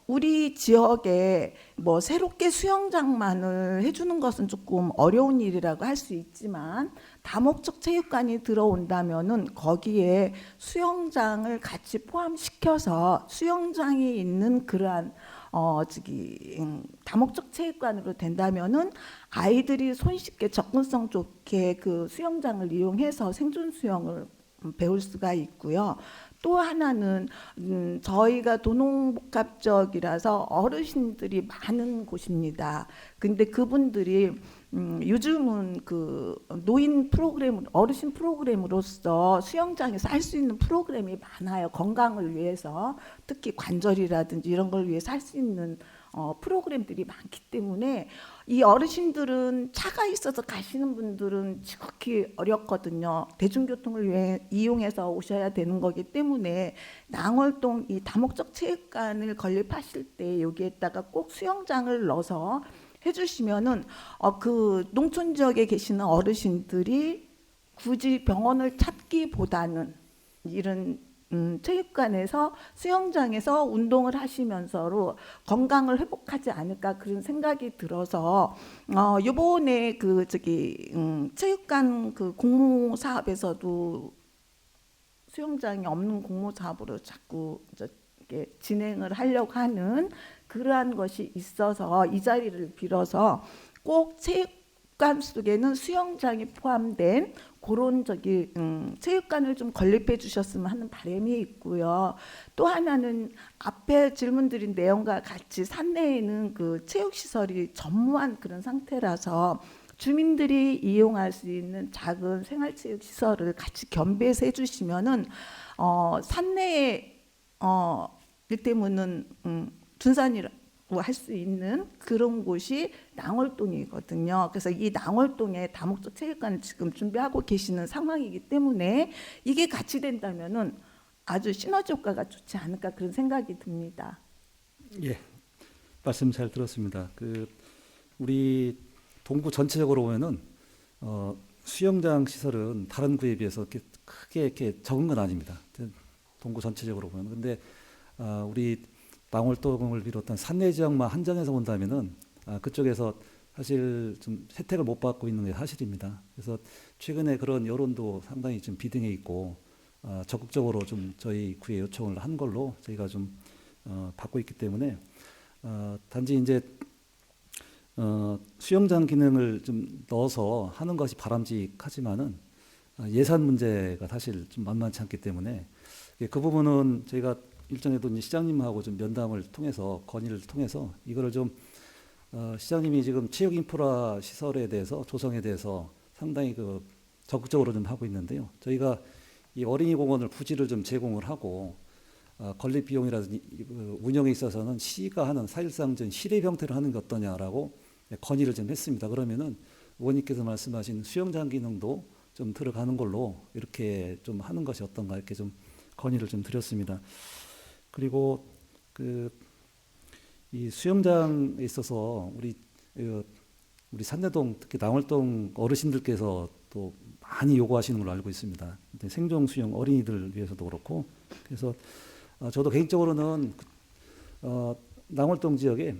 우리 지역에 뭐 새롭게 수영장만을 해주는 것은 조금 어려운 일이라고 할 수 있지만 다목적 체육관이 들어온다면은 거기에 수영장을 같이 포함시켜서 수영장이 있는 그러한 다목적 체육관으로 된다면은 아이들이 손쉽게 접근성 좋게 그 수영장을 이용해서 생존 수영을 배울 수가 있고요. 또 하나는 저희가 도농복합적이라서 어르신들이 많은 곳입니다. 근데 그분들이 요즘은 노인 프로그램, 어르신 프로그램으로서 수영장에서 할 수 있는 프로그램이 많아요. 건강을 위해서 특히 관절이라든지 이런 걸 위해서 할 수 있는 프로그램들이 많기 때문에 이 어르신들은 차가 있어서 가시는 분들은 지극히 어렵거든요. 대중교통을 이용해서 오셔야 되는 거기 때문에 낭월동 이 다목적 체육관을 건립하실 때 여기에다가 꼭 수영장을 넣어서 해주시면은 그 농촌 지역에 계시는 어르신들이 굳이 병원을 찾기보다는 이런 체육관에서 수영장에서 운동을 하시면서로 건강을 회복하지 않을까 그런 생각이 들어서 요번에 그 체육관 그 공모 사업에서도 수영장이 없는 공모 사업으로 자꾸 이렇게 진행을 하려고 하는 그러한 것이 있어서 이 자리를 빌어서 꼭 체육관 속에는 수영장이 포함된 그런 체육관을 좀 건립해 주셨으면 하는 바람이 있고요. 또 하나는 앞에 질문드린 내용과 같이 산내에는 그 체육시설이 전무한 그런 상태라서 주민들이 이용할 수 있는 작은 생활체육시설을 같이 겸비해서 해주시면은 산내에 일대문은 둔산이라고 할 수 있는 그런 곳이 낭월동이거든요. 그래서 이 낭월동에 다목적 체육관을 지금 준비하고 계시는 상황이기 때문에 이게 같이 된다면은 아주 시너지 효과가 좋지 않을까 그런 생각이 듭니다. 예, 말씀 잘 들었습니다. 우리 동구 전체적으로 보면은 수영장 시설은 다른 구에 비해서 크게 이렇게 적은 건 아닙니다. 동구 전체적으로 보면. 근데 우리 낭월동을 비롯한 산내 지역만 한정해서 본다면은 그쪽에서 사실 좀 혜택을 못 받고 있는 게 사실입니다. 그래서 최근에 그런 여론도 상당히 좀 비등해 있고 적극적으로 좀 저희 구에 요청을 한 걸로 저희가 좀 받고 있기 때문에 단지 이제 수영장 기능을 좀 넣어서 하는 것이 바람직하지만은 예산 문제가 사실 좀 만만치 않기 때문에 그 부분은 저희가 일전에도 이제 시장님하고 좀 면담을 통해서 건의를 통해서 이거를 좀 시장님이 지금 체육 인프라 시설에 대해서 조성에 대해서 상당히 적극적으로 좀 하고 있는데요. 저희가 이 어린이 공원을 부지를 좀 제공을 하고 건립 비용이라든지 운영에 있어서는 시가 하는 사실상 좀 실외 형태로 하는 게 어떠냐라고 건의를 좀 했습니다. 그러면은 의원님께서 말씀하신 수영장 기능도 좀 들어가는 걸로 이렇게 좀 하는 것이 어떤가 이렇게 좀 건의를 좀 드렸습니다. 그리고 이 수영장에 있어서 우리 산내동 특히 낭월동 어르신들께서 또 많이 요구하시는 걸로 알고 있습니다. 생존 수영 어린이들 위해서도 그렇고 그래서 저도 개인적으로는 낭월동 지역에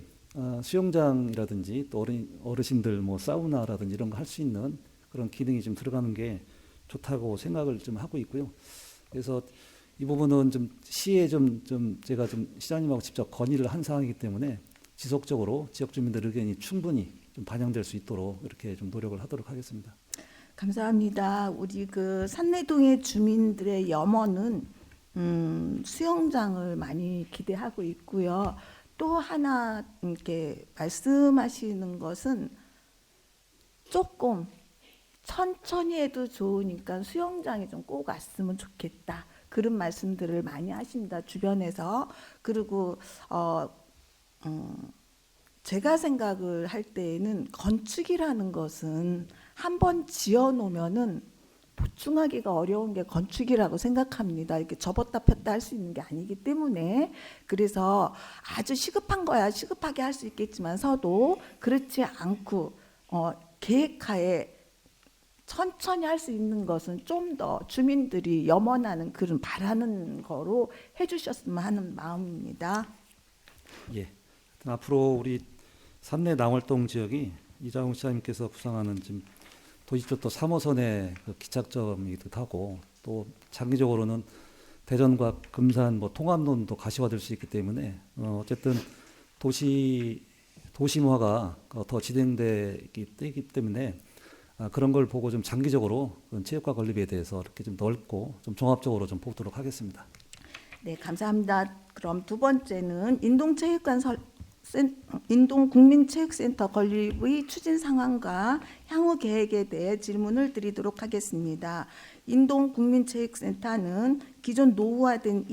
수영장이라든지 또 어르신들 뭐 사우나라든지 이런 거 할 수 있는 그런 기능이 좀 들어가는 게 좋다고 생각을 좀 하고 있고요. 그래서 이 부분은 좀 시에 좀 제가 좀 시장님하고 직접 건의를 한 사항이기 때문에 지속적으로 지역 주민들 의견이 충분히 좀 반영될 수 있도록 이렇게 좀 노력을 하도록 하겠습니다. 감사합니다. 우리 그 산내동의 주민들의 염원은 수영장을 많이 기대하고 있고요. 또 하나 이렇게 말씀하시는 것은 조금 천천히 해도 좋으니까 수영장이 좀 꼭 왔으면 좋겠다. 그런 말씀들을 많이 하십니다. 주변에서. 그리고 제가 생각을 할 때에는 건축이라는 것은 한번 지어놓으면은 보충하기가 어려운 게 건축이라고 생각합니다. 이렇게 접었다 폈다 할 수 있는 게 아니기 때문에 그래서 아주 시급한 거야 시급하게 할 수 있겠지만서도 그렇지 않고 계획하에 천천히 할 수 있는 것은 좀 더 주민들이 염원하는 그런 바라는 거로 해주셨으면 하는 마음입니다. 예. 앞으로 우리 산내 낭월동 지역이 이장훈 시장님께서 구상하는 지금 도시철도 3호선의 기착점이기도 하고 또 장기적으로는 대전과 금산 뭐 통합론도 가시화될 수 있기 때문에 어쨌든 도심화가 더 진행되기 때문에 그런 걸 보고 좀 장기적으로 체육과 건립에 대해서 이렇게 좀 넓고 좀 종합적으로 좀 보도록 하겠습니다. 네, 감사합니다. 그럼 두 번째는 인동국민체육센터 건립의 추진 상황과 향후 계획에 대해 질문을 드리도록 하겠습니다. 인동국민체육센터는 기존 노후화된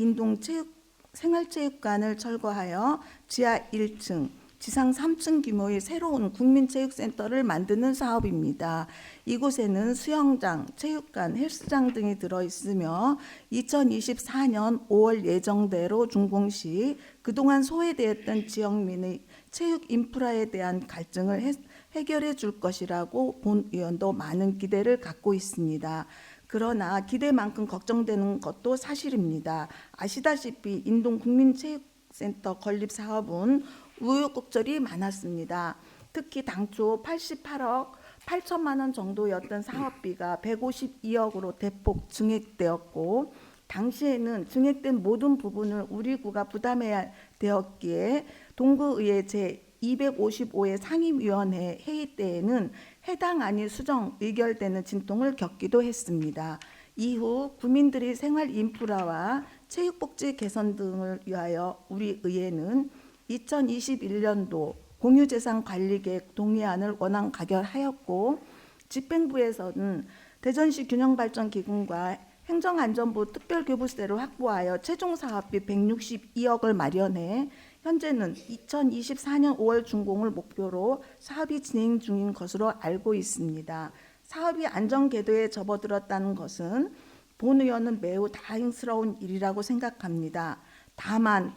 생활체육관을 철거하여 지하 1층 지상 3층 규모의 새로운 국민체육센터를 만드는 사업입니다. 이곳에는 수영장, 체육관, 헬스장 등이 들어있으며 2024년 5월 예정대로 준공 시 그동안 소외되었던 지역민의 체육 인프라에 대한 갈증을 해결해 줄 것이라고 본 의원도 많은 기대를 갖고 있습니다. 그러나 기대만큼 걱정되는 것도 사실입니다. 아시다시피 인동국민체육센터 건립 사업은 우여곡절이 많았습니다. 특히 당초 88억 8천만 원 정도였던 사업비가 152억으로 대폭 증액되었고, 당시에는 증액된 모든 부분을 우리 구가 부담해야 되었기에 동구의회 제255회 상임위원회 회의 때에는 해당 안이 수정 의결되는 진통을 겪기도 했습니다. 이후 구민들의 생활 인프라와 체육복지 개선 등을 위하여 우리 의회는 2021년도 공유재산관리계획 동의안을 원안 가결하였고, 집행부에서는 대전시 균형발전기금과 행정안전부 특별교부세를 확보하여 최종 사업비 162억을 마련해 현재는 2024년 5월 준공을 목표로 사업이 진행 중인 것으로 알고 있습니다. 사업이 안전궤도에 접어들었다는 것은 본 의원은 매우 다행스러운 일이라고 생각합니다. 다만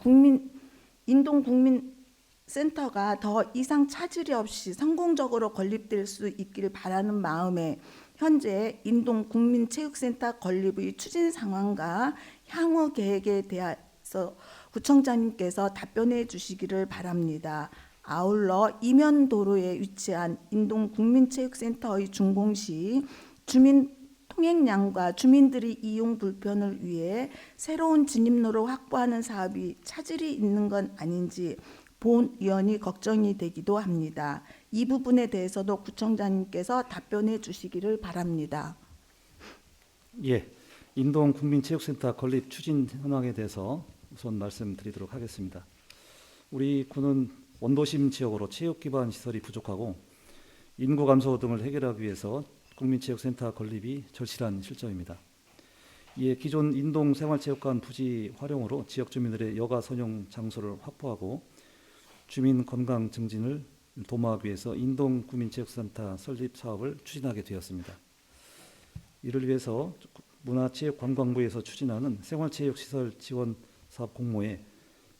인동국민센터가 더 이상 차질이 없이 성공적으로 건립될 수 있기를 바라는 마음에 현재 인동국민체육센터 건립의 추진 상황과 향후 계획에 대해서 구청장님께서 답변해 주시기를 바랍니다. 아울러 이면도로에 위치한 인동국민체육센터의 준공 시 주민 통행량과 주민들의 이용 불편을 위해 새로운 진입로를 확보하는 사업이 차질이 있는 건 아닌지 본 의원이 걱정이 되기도 합니다. 이 부분에 대해서도 구청장님께서 답변해 주시기를 바랍니다. 예, 인동국민체육센터 건립 추진 현황에 대해서 우선 말씀드리도록 하겠습니다. 우리 구는 원도심 지역으로 체육 기반 시설이 부족하고 인구 감소 등을 해결하기 위해서 국민체육센터 건립이 절실한 실정입니다. 이에 기존 인동생활체육관 부지 활용으로 지역 주민들의 여가 선용 장소를 확보하고 주민 건강 증진을 도모하기 위해서 인동국민체육센터 설립 사업을 추진하게 되었습니다. 이를 위해서 문화체육관광부에서 추진하는 생활체육시설 지원 사업 공모에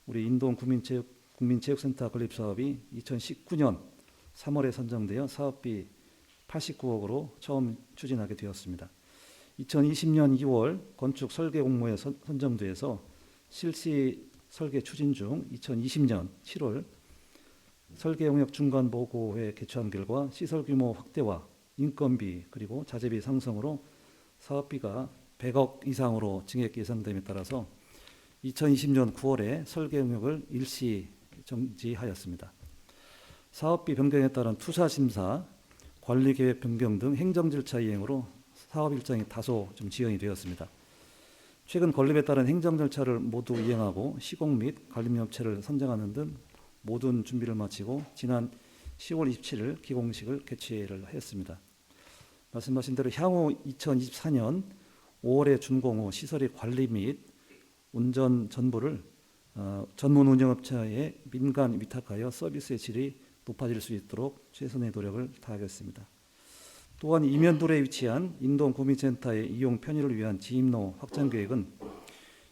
우리 인동국민체육센터 건립 사업이 2019년 3월에 선정되어 사업비 89억으로 처음 추진하게 되었습니다. 2020년 2월 건축 설계 공모에 선정돼서 실시 설계 추진 중 2020년 7월 설계 용역 중간 보고회 개최한 결과 시설 규모 확대와 인건비 그리고 자재비 상승으로 사업비가 100억 이상으로 증액 예상됨에 따라서 2020년 9월에 설계 용역을 일시 정지하였습니다. 사업비 변경에 따른 투사 심사, 관리 계획 변경 등 행정 절차 이행으로 사업 일정이 다소 좀 지연이 되었습니다. 최근 건립에 따른 행정 절차를 모두 이행하고 시공 및 관림업체를 선정하는 등 모든 준비를 마치고 지난 10월 27일 기공식을 개최를 했습니다. 말씀하신 대로 향후 2024년 5월에 준공 후 시설의 관리 및 운전 전부를 전문 운영업체에 민간 위탁하여 서비스의 질이 높아질 수 있도록 최선의 노력을 다하겠습니다. 또한 이면도로에 위치한 인동국민센터의 이용 편의를 위한 지입로 확장 계획은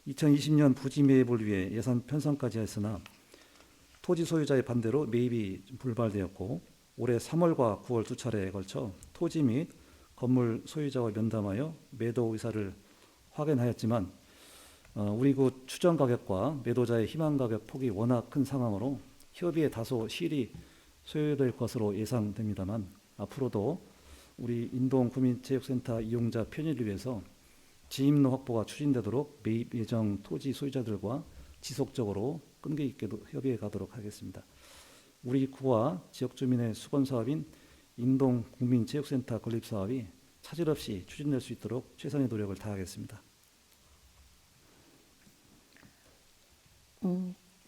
2020년 부지 매입을 위해 예산 편성까지 했으나 토지 소유자의 반대로 매입이 불발되었고 올해 3월과 9월 두 차례에 걸쳐 토지 및 건물 소유자와 면담하여 매도 의사를 확인하였지만 우리 구 추정 가격과 매도자의 희망 가격 폭이 워낙 큰 상황으로 협의에 다소 실이 소요될 것으로 예상됩니다만 앞으로도 우리 인동국민체육센터 이용자 편의를 위해서 지입로 확보가 추진되도록 매입 예정 토지 소유자들과 지속적으로 끈기 있게 협의해 가도록 하겠습니다. 우리 구와 지역 주민의 수건 사업인 인동국민체육센터 건립 사업이 차질 없이 추진될 수 있도록 최선의 노력을 다하겠습니다.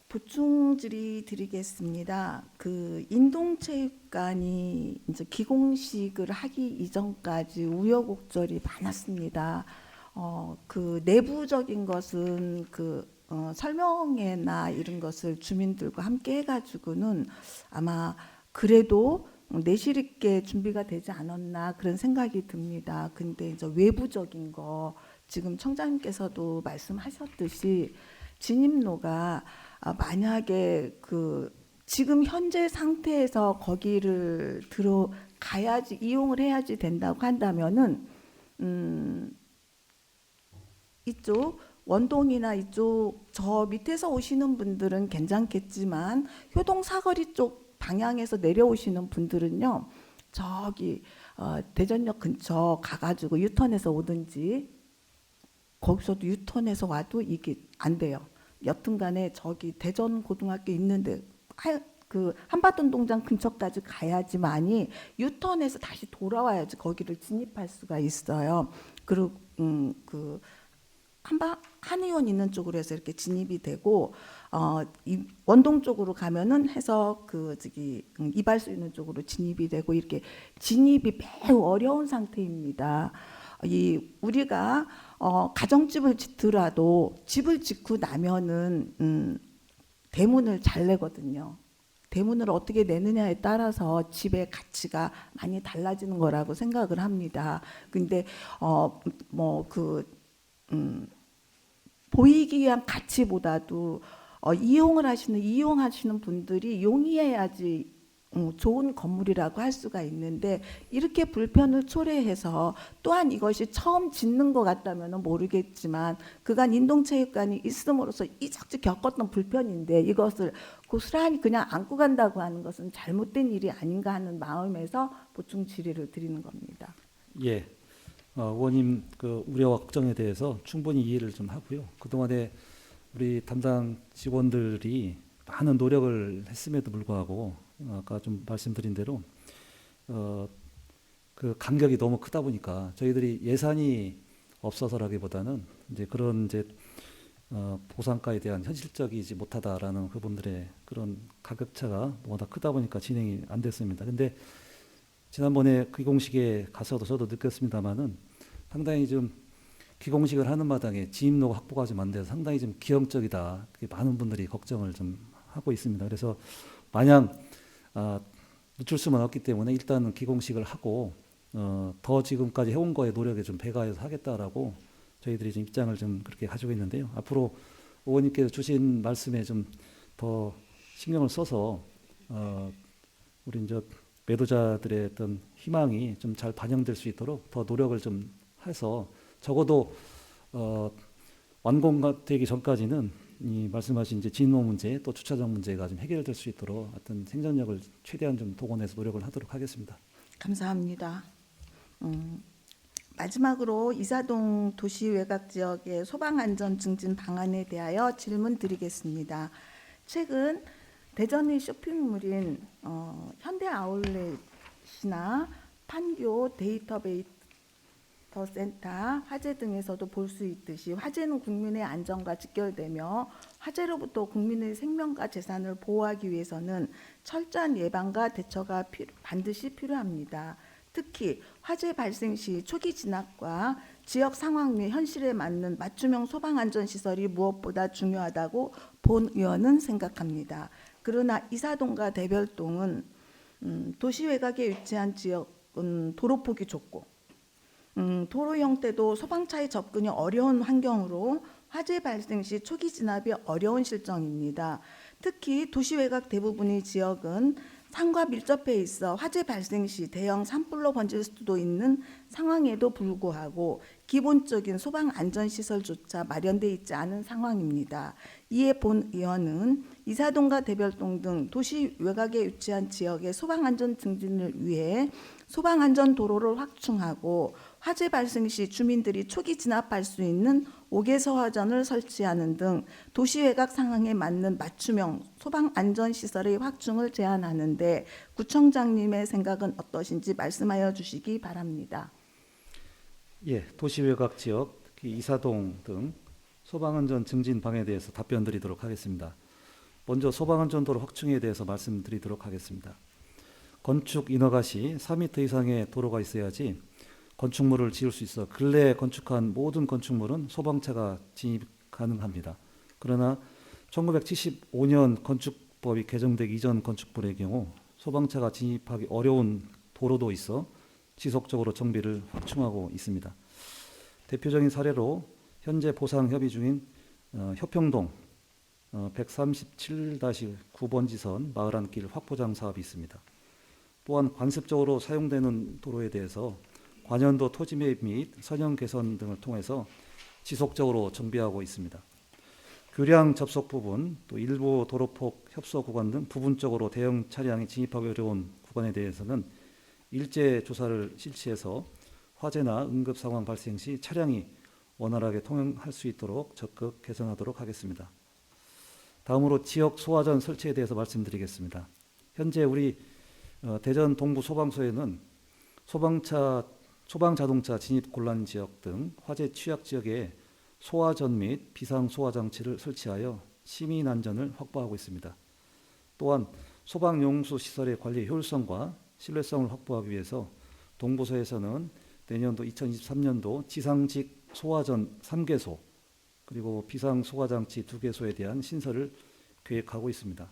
보충 질의 드리겠습니다. 그 인동체육관이 이제 기공식을 하기 이전까지 우여곡절이 많았습니다. 그 내부적인 것은 그 설명회나 이런 것을 주민들과 함께 해가지고는 아마 그래도 내실 있게 준비가 되지 않았나 그런 생각이 듭니다. 근데 이제 외부적인 거 지금 청장님께서도 말씀하셨듯이 진입로가 만약에 그 지금 현재 상태에서 거기를 들어가야지 이용을 해야지 된다고 한다면은 이쪽 원동이나 이쪽 저 밑에서 오시는 분들은 괜찮겠지만 효동 사거리 쪽 방향에서 내려오시는 분들은요 저기 대전역 근처 가가지고 유턴해서 오든지 거기서도 유턴해서 와도 이게 안 돼요. 여튼간에 저기 대전 고등학교 있는데 그 한밭운동장 근처까지 가야지만이 유턴해서 다시 돌아와야지 거기를 진입할 수가 있어요. 그리고 그 한의원 있는 쪽으로 해서 이렇게 진입이 되고 이 원동 쪽으로 가면은 해서 그 저기 이발소 있는 쪽으로 진입이 되고 이렇게 진입이 매우 어려운 상태입니다. 이 우리가 가정집을 짓더라도 집을 짓고 나면은 대문을 잘 내거든요. 대문을 어떻게 내느냐에 따라서 집의 가치가 많이 달라지는 거라고 생각을 합니다. 근데 보이기 위한 가치보다도 이용하시는 분들이 용이해야지 좋은 건물이라고 할 수가 있는데 이렇게 불편을 초래해서 또한 이것이 처음 짓는 것 같다면 모르겠지만 그간 인동체육관이 있음으로써 이적지 겪었던 불편인데 이것을 고스란히 그냥 안고 간다고 하는 것은 잘못된 일이 아닌가 하는 마음에서 보충 질의를 드리는 겁니다. 예, 의원님 그 우려와 걱정에 대해서 충분히 이해를 좀 하고요. 그동안에 우리 담당 직원들이 많은 노력을 했음에도 불구하고 아까 좀 말씀드린 대로 그 간격이 너무 크다 보니까 저희들이 예산이 없어서라기보다는 이제 그런 이제 보상가에 대한 현실적이지 못하다라는 그분들의 그런 가격차가 워낙 크다 보니까 진행이 안 됐습니다. 근데 지난번에 기공식에 가서도 저도 느꼈습니다만은 상당히 좀 기공식을 하는 마당에 진입로가 확보가 좀 안 돼서 상당히 좀 기형적이다. 많은 분들이 걱정을 좀 하고 있습니다. 그래서 마냥 늦출 수만 없기 때문에 일단은 기공식을 하고 더 지금까지 해온 거에 노력에 좀 배가해서 하겠다라고 저희들이 지금 입장을 좀 그렇게 가지고 있는데요. 앞으로 의원님께서 주신 말씀에 좀 더 신경을 써서 우리 이제 매도자들의 어떤 희망이 좀 잘 반영될 수 있도록 더 노력을 좀 해서 적어도 완공되기 전까지는 이 말씀하신 이제 진로 문제 또 주차장 문제가 좀 해결될 수 있도록 어떤 생존력을 최대한 좀 동원해서 노력을 하도록 하겠습니다. 감사합니다. 마지막으로 이사동 도시외곽 지역의 소방안전 증진 방안에 대하여 질문 드리겠습니다. 최근 대전의 쇼핑몰인 현대아울렛이나 판교 데이터베이터 센터, 화재 등에서도 볼 수 있듯이 화재는 국민의 안전과 직결되며 화재로부터 국민의 생명과 재산을 보호하기 위해서는 철저한 예방과 대처가 반드시 필요합니다. 특히 화재 발생 시 초기 진압과 지역 상황 및 현실에 맞는 맞춤형 소방안전시설이 무엇보다 중요하다고 본 의원은 생각합니다. 그러나 이사동과 대별동은 도시외곽에 위치한 지역은 도로폭이 좁고 도로 형태도 소방차의 접근이 어려운 환경으로 화재 발생 시 초기 진압이 어려운 실정입니다. 특히 도시외곽 대부분의 지역은 산과 밀접해 있어 화재 발생 시 대형 산불로 번질 수도 있는 상황에도 불구하고 기본적인 소방 안전시설조차 마련돼 있지 않은 상황입니다. 이에 본 의원은 이사동과 대별동 등 도시 외곽에 위치한 지역의 소방 안전 증진을 위해 소방 안전 도로를 확충하고 화재 발생 시 주민들이 초기 진압할 수 있는 5개소 화전을 설치하는 등 도시 외곽 상황에 맞는 맞춤형 소방 안전 시설의 확충을 제안하는데 구청장님의 생각은 어떠신지 말씀하여 주시기 바랍니다. 예, 도시 외곽 지역, 특히 이사동 등 소방안전 증진 방에 대해서 답변드리도록 하겠습니다. 먼저 소방안전도로 확충에 대해서 말씀드리도록 하겠습니다. 건축 인허가 시 4m 이상의 도로가 있어야지 건축물을 지을 수 있어 근래에 건축한 모든 건축물은 소방차가 진입 가능합니다. 그러나 1975년 건축법이 개정되기 이전 건축물의 경우 소방차가 진입하기 어려운 도로도 있어 지속적으로 정비를 확충하고 있습니다. 대표적인 사례로 현재 보상 협의 중인 협평동 137-9번 지선 마을 안길 확보장 사업이 있습니다. 또한 관습적으로 사용되는 도로에 대해서 관연도 토지 매입 및 선형 개선 등을 통해서 지속적으로 정비하고 있습니다. 교량 접속 부분, 또 일부 도로폭 협소 구간 등 부분적으로 대형 차량이 진입하기 어려운 구간에 대해서는 일제 조사를 실시해서 화재나 응급 상황 발생 시 차량이 원활하게 통행할 수 있도록 적극 개선하도록 하겠습니다. 다음으로 지역 소화전 설치에 대해서 말씀드리겠습니다. 현재 우리 대전 동부 소방서에는 소방 자동차 진입 곤란 지역 등 화재 취약 지역에 소화전 및 비상 소화 장치를 설치하여 시민 안전을 확보하고 있습니다. 또한 소방 용수 시설의 관리 효율성과 신뢰성을 확보하기 위해서 동부서에서는 내년도 2023년도 지상직 소화전 3개소 그리고 비상 소화 장치 2개소에 대한 신설을 계획하고 있습니다.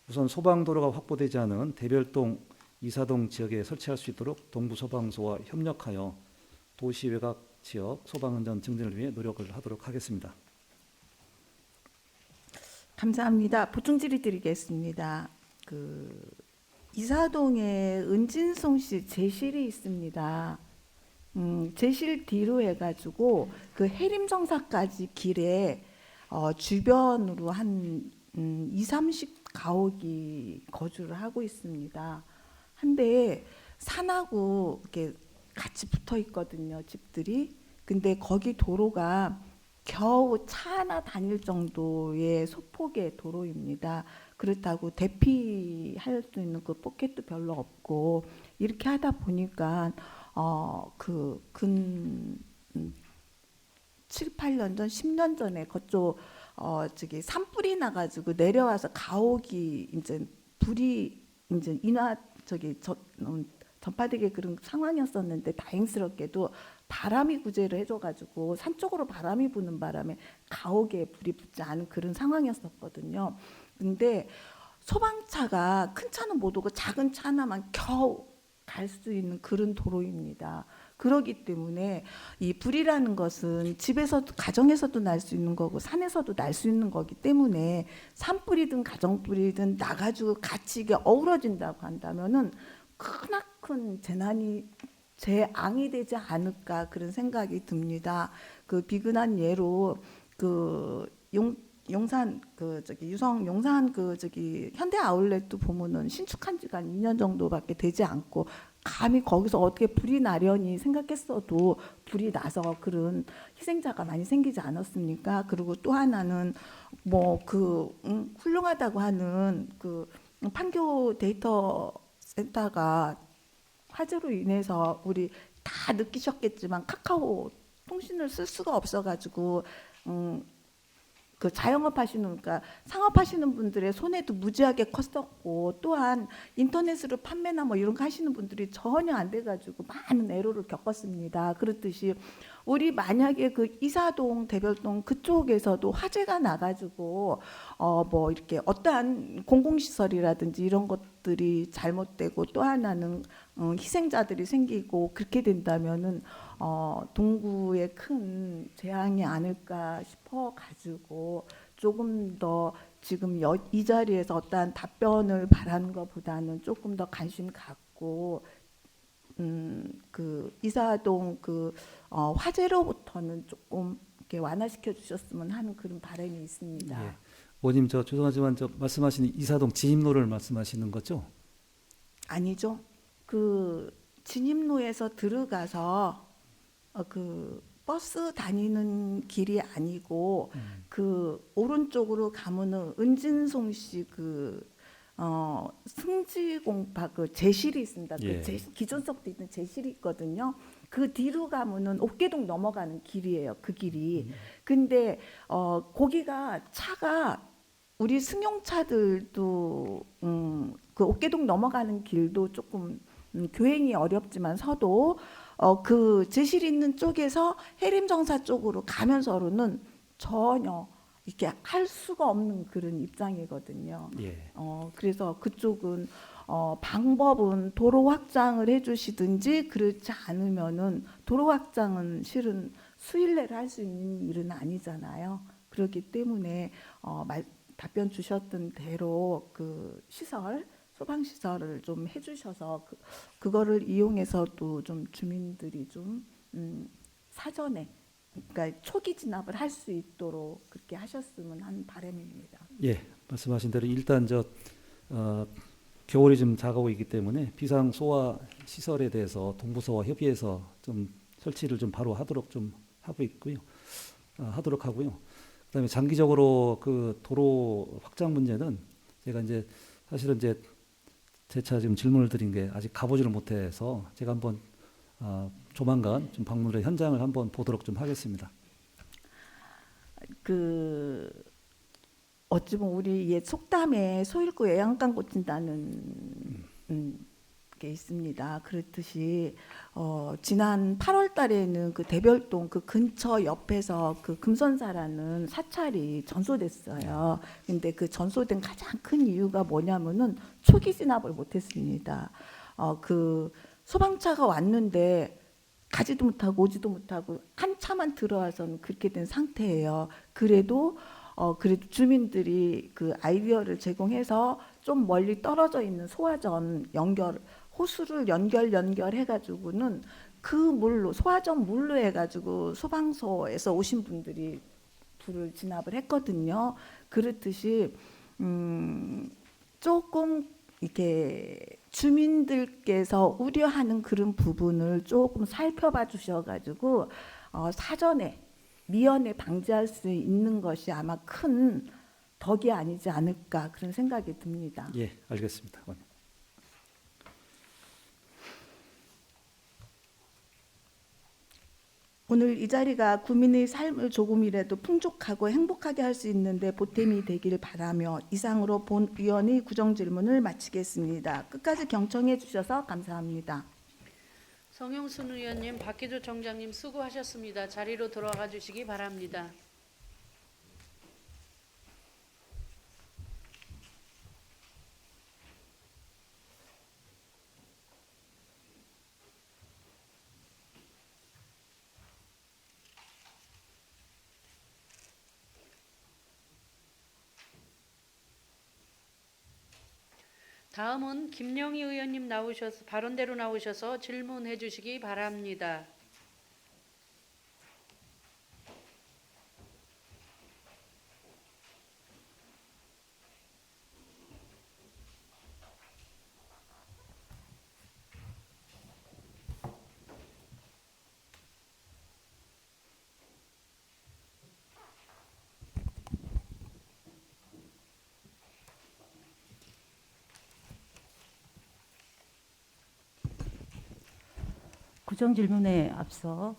우선 소방도로가 확보되지 않은 대별동, 이사동 지역에 설치할 수 있도록 동부소방서와 협력하여 도시 외곽 지역 소방안전 증진을 위해 노력을 하도록 하겠습니다. 감사합니다. 보충 질의 드리겠습니다. 이사동에 은진송 씨 제실이 있습니다. 제실 뒤로 해가지고 그 해림정사까지 길에 주변으로 한 20-30가옥이 거주를 하고 있습니다. 한데 산하고 이렇게 같이 붙어 있거든요, 집들이. 근데 거기 도로가 겨우 차 하나 다닐 정도의 소폭의 도로입니다. 그렇다고 대피할 수 있는 그 포켓도 별로 없고 이렇게 하다 보니까 근 7, 8년 전, 10년 전에 그쪽 산불이 나가지고 내려와서 가옥이 이제 불이 이제 전파되게 그런 상황이었었는데 다행스럽게도 바람이 구제를 해줘가지고 산 쪽으로 바람이 부는 바람에 가옥에 불이 붙지 않은 그런 상황이었었거든요. 근데 소방차가 큰 차는 못 오고 작은 차 하나만 겨우 갈 수 있는 그런 도로입니다. 그렇기 때문에 이 불이라는 것은 집에서도 가정에서도 날 수 있는 거고 산에서도 날 수 있는 거기 때문에 산불이든 가정불이든 나가지고 같이 이게 어우러진다고 한다면은 크나큰 재앙이 되지 않을까 그런 생각이 듭니다. 그 비근한 예로 용산 유성 용산 현대 아울렛도 보면은 신축한 지가 한 2년 정도밖에 되지 않고 감히 거기서 어떻게 불이 나려니 생각했어도 불이 나서 그런 희생자가 많이 생기지 않았습니까? 그리고 또 하나는 훌륭하다고 하는 판교 데이터 센터가 화재로 인해서 우리 다 느끼셨겠지만 카카오 통신을 쓸 수가 없어가지고 그 자영업 하시는 그러니까 상업하시는 분들의 손해도 무지하게 컸었고 또한 인터넷으로 판매나 이런 거 하시는 분들이 전혀 안 돼가지고 많은 애로를 겪었습니다. 그렇듯이 우리 만약에 그 이사동, 대별동 그쪽에서도 화재가 나가지고 이렇게 어떠한 공공시설이라든지 이런 것들이 잘못되고 또 하나는 희생자들이 생기고 그렇게 된다면은 동구에 큰 재앙이 아닐까 싶어 가지고 조금 더 지금 이 자리에서 어떠한 답변을 바라는 것보다는 조금 더 관심 갖고 이사동 화재로부터는 조금 이렇게 완화시켜 주셨으면 하는 그런 바람이 있습니다. 예. 의원님 죄송하지만 말씀하시는 이사동 진입로를 말씀하시는 거죠? 아니죠. 그 진입로에서 들어가서 버스 다니는 길이 아니고 그 오른쪽으로 가면은 은진송 씨 승지공파 제실이 있습니다. 예. 기존석도 있는 제실이 있거든요. 그 뒤로 가면은 옥계동 넘어가는 길이에요. 그 길이. 근데 거기가 차가 우리 승용차들도 그 옥계동 넘어가는 길도 조금 교행이 어렵지만 서도 그 제실 있는 쪽에서 해림정사 쪽으로 가면서로는 전혀 이렇게 할 수가 없는 그런 입장이거든요. 예. 그래서 그쪽은 방법은 도로 확장을 해주시든지 그렇지 않으면은 도로 확장은 실은 수일 내로 할 수 있는 일은 아니잖아요. 그렇기 때문에 답변 주셨던 대로 그 시설 소방 시설을 좀 해주셔서 그거를 이용해서 또 좀 주민들이 좀 사전에 그러니까 초기 진압을 할 수 있도록 그렇게 하셨으면 하는 바람입니다. 예, 말씀하신 대로 일단 겨울이 좀 다가오고 있기 때문에 비상 소화 시설에 대해서 동부서와 협의해서 좀 설치를 좀 바로 하도록 좀 하고 있고요. 하도록 하고요. 그다음에 장기적으로 그 도로 확장 문제는 제가 이제 사실은 이제 재차 지금 질문을 드린 게 아직 가보지를 못해서 제가 한번 조만간 좀 방문을 해 현장을 한번 보도록 좀 하겠습니다. 어찌 보면 우리 옛 속담에 소 잃고 외양간 고친다는 게 있습니다. 그렇듯이 지난 8월 달에는 그 대별동 그 근처 옆에서 그 금선사라는 사찰이 전소됐어요. 근데 그 전소된 가장 큰 이유가 뭐냐면은 초기 진압을 못했습니다. 그 소방차가 왔는데 가지도 못하고 오지도 못하고 한 차만 들어와서는 그렇게 된 상태예요. 그래도 주민들이 그 아이디어를 제공해서 좀 멀리 떨어져 있는 소화전 호수를 연결해가지고는 그 물로 소화전 물로 해가지고 소방서에서 오신 분들이 불을 진압을 했거든요. 그렇듯이 조금 이렇게 주민들께서 우려하는 그런 부분을 조금 살펴봐 주셔가지고 사전에 미연에 방지할 수 있는 것이 아마 큰 덕이 아니지 않을까 그런 생각이 듭니다. 예, 알겠습니다. 오늘 이 자리가 구민의 삶을 조금이라도 풍족하고 행복하게 할 수 있는데 보탬이 되길 바라며 이상으로 본 위원의 구정질문을 마치겠습니다. 끝까지 경청해 주셔서 감사합니다. 성용순 의원님, 박기조 청장님 수고하셨습니다. 자리로 돌아가 주시기 바랍니다. 다음은 김영희 의원님 발언대로 나오셔서 질문해 주시기 바랍니다. 구정 질문에 앞서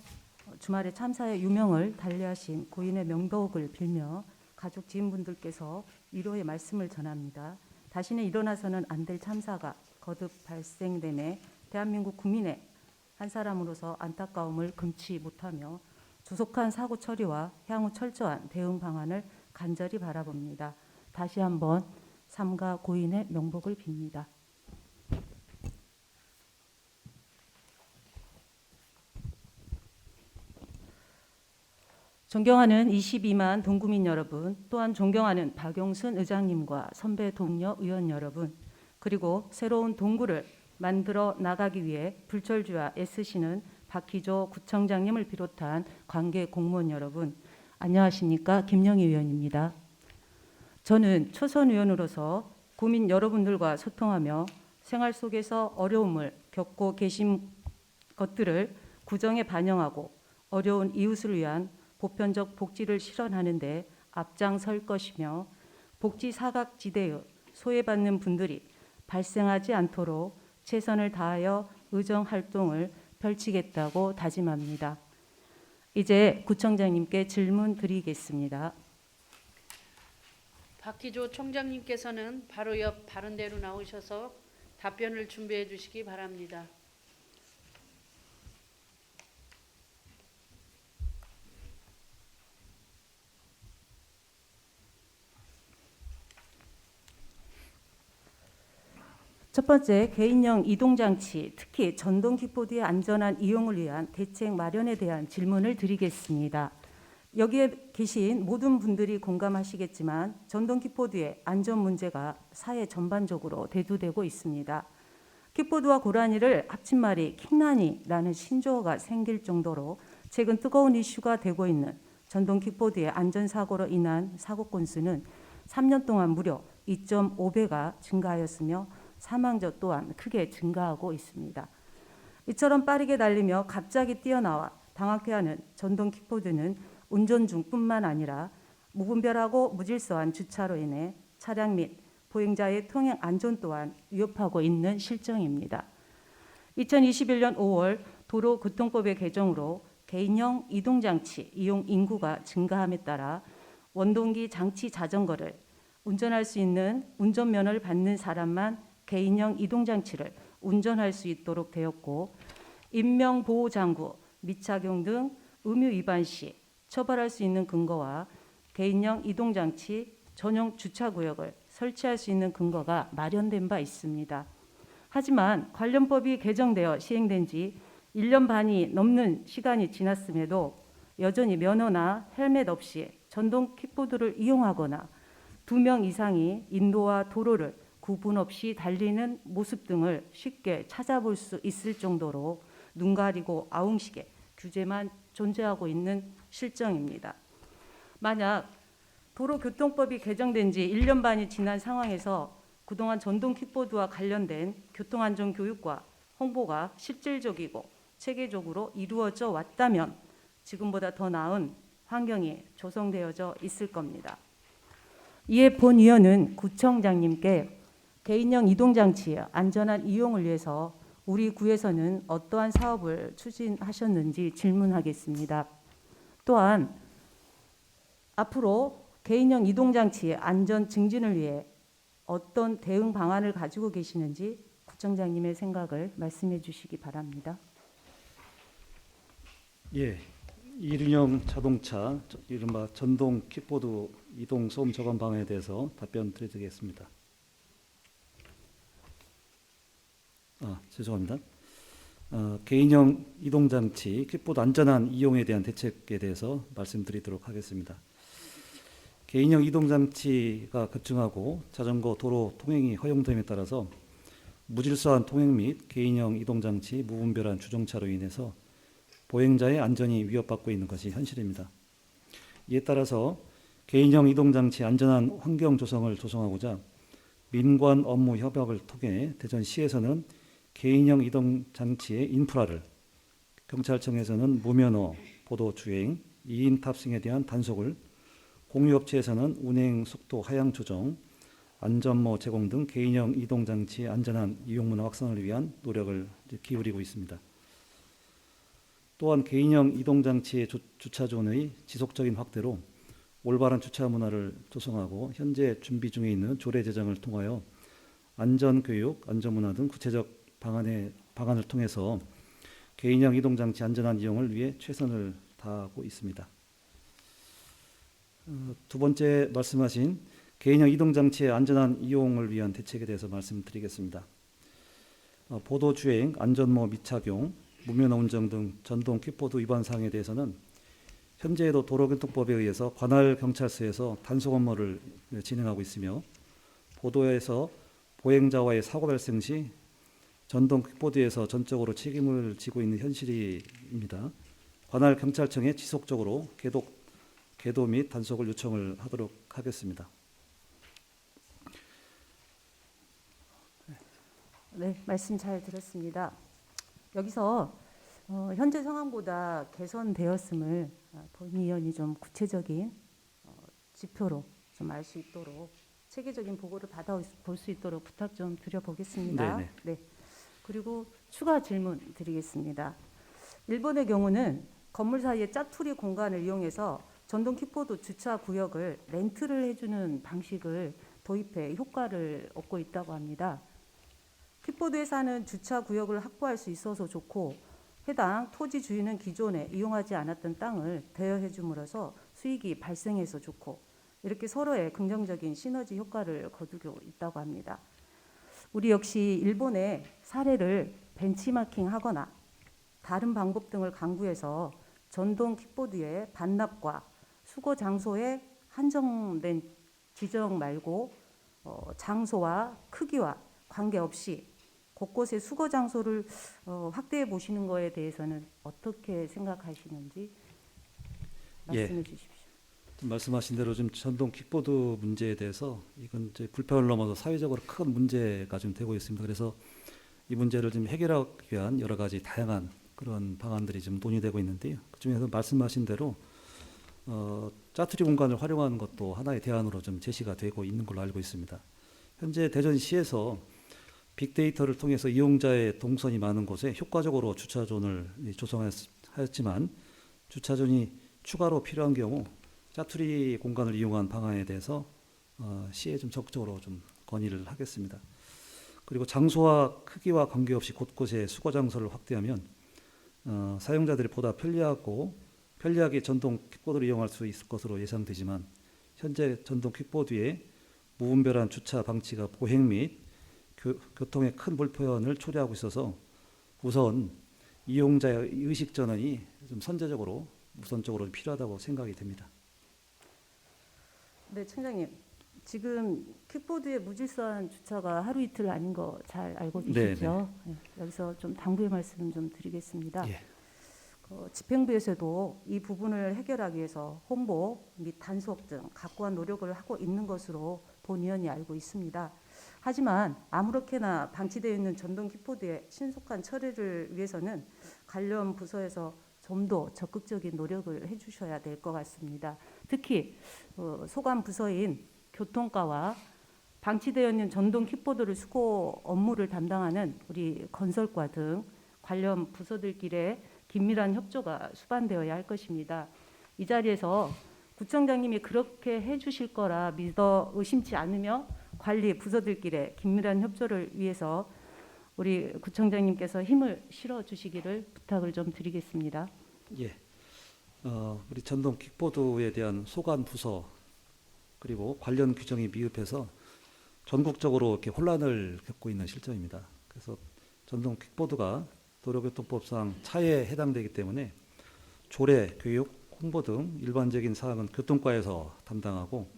주말에 참사의 유명을 달리하신 고인의 명복을 빌며 가족 지인분들께서 위로의 말씀을 전합니다. 다시는 일어나서는 안 될 참사가 거듭 발생됨에 대한민국 국민의 한 사람으로서 안타까움을 금치 못하며 조속한 사고 처리와 향후 철저한 대응 방안을 간절히 바라봅니다. 다시 한번 삼가 고인의 명복을 빕니다. 존경하는 22만 동구민 여러분, 또한 존경하는 박영순 의장님과 선배 동료 의원 여러분, 그리고 새로운 동구를 만들어 나가기 위해 불철주야 애쓰시는 박기조 구청장님을 비롯한 관계 공무원 여러분, 안녕하십니까? 김영희 의원입니다. 저는 초선 의원으로서 구민 여러분들과 소통하며 생활 속에서 어려움을 겪고 계신 것들을 구정에 반영하고 어려운 이웃을 위한 보편적 복지를 실현하는 데 앞장설 것이며 복지 사각지대의 소외받는 분들이 발생하지 않도록 최선을 다하여 의정 활동을 펼치겠다고 다짐합니다. 이제 구청장님께 질문 드리겠습니다. 박기조 총장님께서는 바로 옆 발언대로 나오셔서 답변을 준비해 주시기 바랍니다. 첫 번째, 개인형 이동장치, 특히 전동 킥보드의 안전한 이용을 위한 대책 마련에 대한 질문을 드리겠습니다. 여기에 계신 모든 분들이 공감하시겠지만 전동 킥보드의 안전 문제가 사회 전반적으로 대두되고 있습니다. 킥보드와 고라니를 합친 말이 킥난이라는 신조어가 생길 정도로 최근 뜨거운 이슈가 되고 있는 전동 킥보드의 안전사고로 인한 사고 건수는 3년 동안 무려 2.5배가 증가하였으며 사망자 또한 크게 증가하고 있습니다. 이처럼 빠르게 달리며 갑자기 뛰어나와 당황케하는 전동 킥보드는 운전 중뿐만 아니라 무분별하고 무질서한 주차로 인해 차량 및 보행자의 통행 안전 또한 위협하고 있는 실정입니다. 2021년 5월 도로교통법의 개정으로 개인형 이동장치 이용 인구가 증가함에 따라 원동기 장치 자전거를 운전할 수 있는 운전면허를 받는 사람만 개인형 이동장치를 운전할 수 있도록 되었고, 인명보호장구, 미착용 등 의무 위반 시 처벌할 수 있는 근거와 개인형 이동장치 전용 주차구역을 설치할 수 있는 근거가 마련된 바 있습니다. 하지만 관련 법이 개정되어 시행된 지 1년 반이 넘는 시간이 지났음에도 여전히 면허나 헬멧 없이 전동 킥보드를 이용하거나 2명 이상이 인도와 도로를 구분 없이 달리는 모습 등을 쉽게 찾아볼 수 있을 정도로 눈 가리고 아웅식의 규제만 존재하고 있는 실정입니다. 만약 도로교통법이 개정된 지 1년 반이 지난 상황에서 그동안 전동 킥보드와 관련된 교통안전 교육과 홍보가 실질적이고 체계적으로 이루어져 왔다면 지금보다 더 나은 환경이 조성되어져 있을 겁니다. 이에 본 의원은 구청장님께 개인형 이동장치의 안전한 이용을 위해서 우리 구에서는 어떠한 사업을 추진하셨는지 질문하겠습니다. 또한 앞으로 개인형 이동장치의 안전 증진을 위해 어떤 대응 방안을 가지고 계시는지 구청장님의 생각을 말씀해 주시기 바랍니다. 예, 이륜형 자동차, 이른바 전동 킥보드 이동 소음 저감 방안에 대해서 답변 드리겠습니다. 죄송합니다. 개인형 이동장치 킥보드 안전한 이용에 대한 대책에 대해서 말씀드리도록 하겠습니다. 개인형 이동장치가 급증하고 자전거 도로 통행이 허용됨에 따라서 무질서한 통행 및 개인형 이동장치 무분별한 주정차로 인해서 보행자의 안전이 위협받고 있는 것이 현실입니다. 이에 따라서 개인형 이동장치 안전한 환경 조성을 조성하고자 민관 업무 협약을 통해 대전시에서는 개인형 이동장치의 인프라를, 경찰청에서는 무면허, 보도주행, 2인 탑승에 대한 단속을, 공유업체에서는 운행 속도 하향 조정, 안전모 제공 등 개인형 이동장치의 안전한 이용 문화 확산을 위한 노력을 기울이고 있습니다. 또한 개인형 이동장치의 주차존의 지속적인 확대로 올바른 주차 문화를 조성하고 현재 준비 중에 있는 조례 제정을 통하여 안전교육, 안전문화 등 구체적 방안을 통해서 개인형 이동장치 안전한 이용을 위해 최선을 다하고 있습니다. 두 번째 말씀하신 개인형 이동장치의 안전한 이용을 위한 대책에 대해서 말씀드리겠습니다. 보도주행, 안전모 미착용, 무면허 운전 등 전동 킥보드 위반 사항에 대해서는 현재에도 도로교통법에 의해서 관할 경찰서에서 단속 업무를 진행하고 있으며 보도에서 보행자와의 사고 발생 시 전동 킥보드에서 전적으로 책임을 지고 있는 현실입니다. 관할 경찰청에 지속적으로 계도 및 단속을 요청을 하도록 하겠습니다. 네, 말씀 잘 들었습니다. 여기서 현재 상황보다 개선되었음을 본 의원이 좀 구체적인 지표로 좀 알 수 있도록 체계적인 보고를 받아볼 수 있도록 부탁 좀 드려보겠습니다. 네네. 네. 그리고 추가 질문 드리겠습니다. 일본의 경우는 건물 사이에 짜투리 공간을 이용해서 전동 킥보드 주차 구역을 렌트를 해주는 방식을 도입해 효과를 얻고 있다고 합니다. 킥보드 회사는 주차 구역을 확보할 수 있어서 좋고 해당 토지 주인은 기존에 이용하지 않았던 땅을 대여해 줌으로써 수익이 발생해서 좋고 이렇게 서로의 긍정적인 시너지 효과를 거두고 있다고 합니다. 우리 역시 일본의 사례를 벤치마킹하거나 다른 방법 등을 강구해서 전동 킥보드의 반납과 수거 장소에 한정된 지정 말고 장소와 크기와 관계없이 곳곳에 수거 장소를 확대해 보시는 거에 대해서는 어떻게 생각하시는지 말씀해 주십시오. 말씀하신 대로 좀 전동 킥보드 문제에 대해서 이건 이제 불편을 넘어서 사회적으로 큰 문제가 좀 되고 있습니다. 그래서 이 문제를 좀 해결하기 위한 여러 가지 다양한 그런 방안들이 좀 논의되고 있는데요. 그중에서 말씀하신 대로 짜투리 공간을 활용하는 것도 하나의 대안으로 좀 제시가 되고 있는 걸로 알고 있습니다. 현재 대전시에서 빅데이터를 통해서 이용자의 동선이 많은 곳에 효과적으로 주차존을 조성하였지만 주차존이 추가로 필요한 경우 짜투리 공간을 이용한 방안에 대해서 시에 좀 적극적으로 좀 건의를 하겠습니다. 그리고 장소와 크기와 관계없이 곳곳에 수거 장소를 확대하면 사용자들이 보다 편리하게 전동 킥보드를 이용할 수 있을 것으로 예상되지만 현재 전동 킥보드의 무분별한 주차 방치가 보행 및 교통에 큰 불편을 초래하고 있어서 우선 이용자의 의식 전환이 좀 선제적으로 우선적으로 필요하다고 생각이 됩니다. 네, 청장님. 지금 킥보드의 무질서한 주차가 하루 이틀 아닌 거 잘 알고 계시죠? 네, 여기서 좀 당부의 말씀 좀 드리겠습니다. 예. 집행부에서도 이 부분을 해결하기 위해서 홍보 및 단속 등 각고한 노력을 하고 있는 것으로 본 의원이 알고 있습니다. 하지만 아무렇게나 방치되어 있는 전동 킥보드의 신속한 처리를 위해서는 관련 부서에서 좀 더 적극적인 노력을 해주셔야 될 것 같습니다. 특히 소관 부서인 교통과와 방치되어 있는 전동 킥보드를 수거 업무를 담당하는 우리 건설과 등 관련 부서들끼리 긴밀한 협조가 수반되어야 할 것입니다. 이 자리에서 구청장님이 그렇게 해주실 거라 믿어 의심치 않으며 관리 부서들끼리 긴밀한 협조를 위해서 우리 구청장님께서 힘을 실어 주시기를 부탁을 좀 드리겠습니다. 예. 우리 전동 킥보드에 대한 소관 부서 그리고 관련 규정이 미흡해서 전국적으로 이렇게 혼란을 겪고 있는 실정입니다. 그래서 전동 킥보드가 도로교통법상 차에 해당되기 때문에 조례, 교육, 홍보 등 일반적인 사항은 교통과에서 담당하고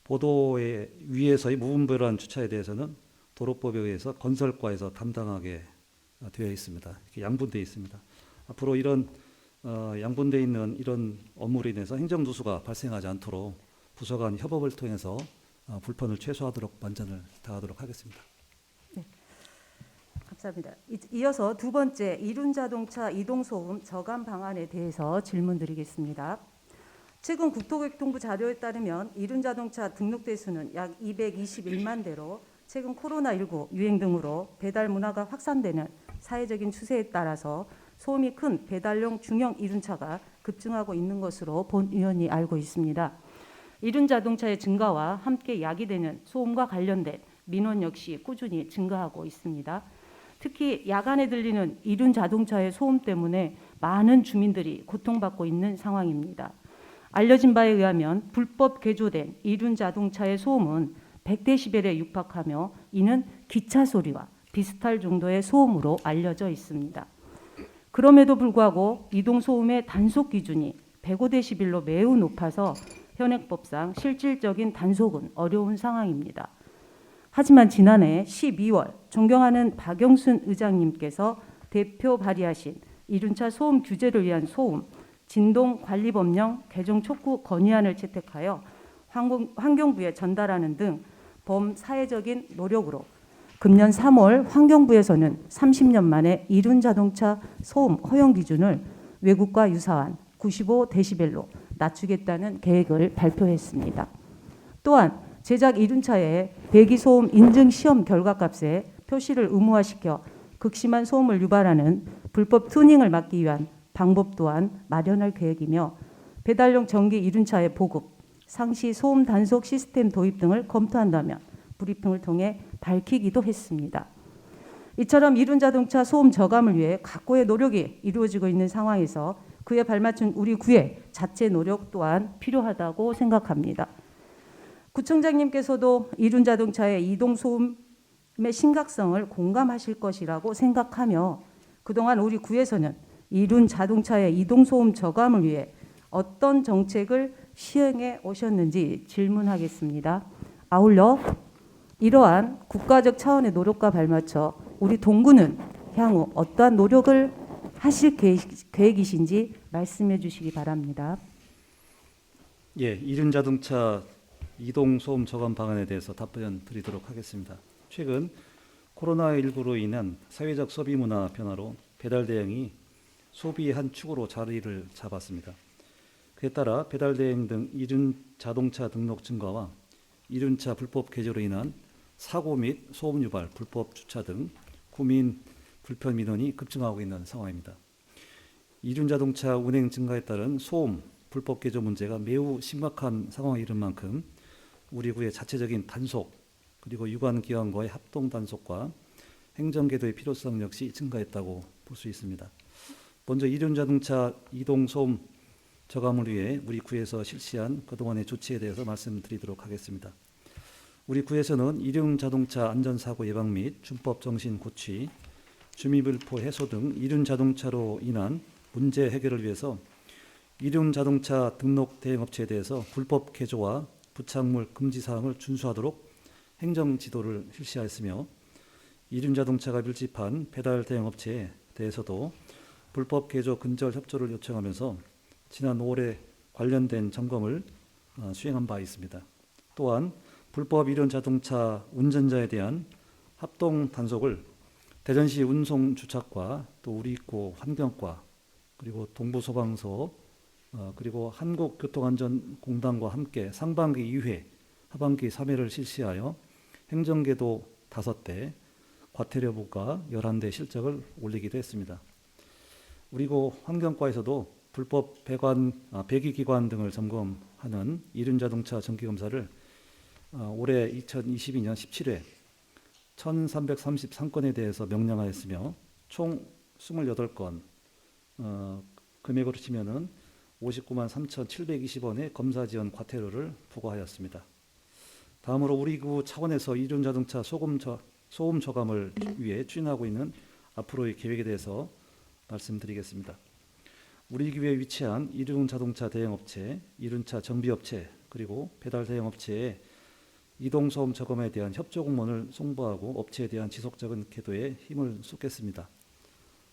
보도에 위에서의 무분별한 주차에 대해서는 도로법에 의해서 건설과에서 담당하게 되어 있습니다. 이렇게 양분되어 있습니다. 앞으로 이런 양분되어 있는 이런 업무로 인해서 행정 누수가 발생하지 않도록 부서 간 협업을 통해서 불편을 최소화하도록 만전을 다하도록 하겠습니다. 네, 감사합니다. 이어서 두 번째 이륜자동차 이동소음 저감 방안에 대해서 질문드리겠습니다. 최근 국토교통부 자료에 따르면 이륜자동차 등록 대수는 약 221만 대로 최근 코로나19 유행 등으로 배달 문화가 확산되는 사회적인 추세에 따라서 소음이 큰 배달용 중형 이륜차가 급증하고 있는 것으로 본 의원이 알고 있습니다. 이륜자동차의 증가와 함께 야기되는 소음과 관련된 민원 역시 꾸준히 증가하고 있습니다. 특히 야간에 들리는 이륜자동차의 소음 때문에 많은 주민들이 고통받고 있는 상황입니다. 알려진 바에 의하면 불법 개조된 이륜자동차의 소음은 100데시벨에 육박하며 이는 기차 소리와 비슷할 정도의 소음으로 알려져 있습니다. 그럼에도 불구하고 이동소음의 단속 기준이 105데시벨로 매우 높아서 현행법상 실질적인 단속은 어려운 상황입니다. 하지만 지난해 12월 존경하는 박영순 의장님께서 대표 발의하신 이륜차 소음 규제를 위한 소음 진동관리법령 개정 촉구 건의안을 채택하여 환경부에 전달하는 등 범사회적인 노력으로 금년 3월 환경부에서는 30년 만에 이륜자동차 소음 허용 기준을 외국과 유사한 95데시벨로 낮추겠다는 계획을 발표했습니다. 또한 제작 이륜차의 배기소음 인증 시험 결과값에 표시를 의무화시켜 극심한 소음을 유발하는 불법 튜닝을 막기 위한 방법 또한 마련할 계획이며 배달용 전기 이륜차의 보급, 상시 소음 단속 시스템 도입 등을 검토한다면 브리핑을 통해 밝히기도 했습니다. 이처럼 이륜자동차 소음 저감을 위해 각고의 노력이 이루어지고 있는 상황에서 그에 발맞춘 우리 구의 자체 노력 또한 필요하다고 생각합니다. 구청장님께서도 이륜자동차의 이동 소음 심각성을 공감하실 것이라고 생각하며 그동안 우리 구에서는 이륜 자동차의 이동소음 저감을 위해 어떤 정책을 시행해 오셨는지 질문하겠습니다. 아울러 이러한 국가적 차원의 노력과 발맞춰 우리 동구는 향후 어떠한 노력을 하실 계획이신지 말씀해 주시기 바랍니다. 예, 이륜 자동차 이동 소음 저감 방안에 대해서 답변 드리도록 하겠습니다. 최근 코로나19로 인한 사회적 소비 문화 변화로 배달 대행이 소비의 한 축으로 자리를 잡았습니다. 그에 따라 배달 대행 등 이륜 자동차 등록 증가와 이륜차 불법 개조로 인한 사고 및 소음 유발, 불법 주차 등 구민 불편 민원이 급증하고 있는 상황입니다. 이륜 자동차 운행 증가에 따른 소음, 불법 개조 문제가 매우 심각한 상황에 이른 만큼 우리 구의 자체적인 단속 그리고 유관 기관과의 합동 단속과 행정 궤도의 필요성 역시 증가했다고 볼 수 있습니다. 먼저 이륜 자동차 이동 소음 저감을 위해 우리 구에서 실시한 그동안의 조치에 대해서 말씀드리도록 하겠습니다. 우리 구에서는 이륜 자동차 안전사고 예방 및 준법 정신 고취, 주민불포 해소 등 이륜 자동차로 인한 문제 해결을 위해서 이륜 자동차 등록 대행업체에 대해서 불법 개조와 부착물 금지 사항을 준수하도록 행정 지도를 실시하였으며 이륜 자동차가 밀집한 배달 대행업체에 대해서도 불법 개조 근절 협조를 요청하면서 지난 5월에 관련된 점검을 수행한 바 있습니다. 또한 불법 이륜 자동차 운전자에 대한 합동 단속을 대전시 운송주차과 또 우리구 환경과 그리고 동부소방서 그리고 한국교통안전공단과 함께 상반기 2회, 하반기 3회를 실시하여 행정궤도 5대, 과태료부가 11대 실적을 올리기도 했습니다. 그리고 환경과에서도 불법 배기기관 등을 점검하는 이륜자동차 정기검사를 올해 2022년 17회 1333건에 대해서 명령하였으며 총 28건, 금액으로 치면은 59만 3,720원의 검사 지원 과태료를 부과하였습니다. 다음으로 우리 구 차원에서 이륜자동차 소음 저감을 위해 추진하고 있는 앞으로의 계획에 대해서 말씀드리겠습니다. 우리 구에 위치한 이륜자동차 대행업체, 이륜차 정비업체, 그리고 배달 대행업체의 이동소음 저감에 대한 협조 공문을 송부하고 업체에 대한 지속적인 계도에 힘을 쏟겠습니다.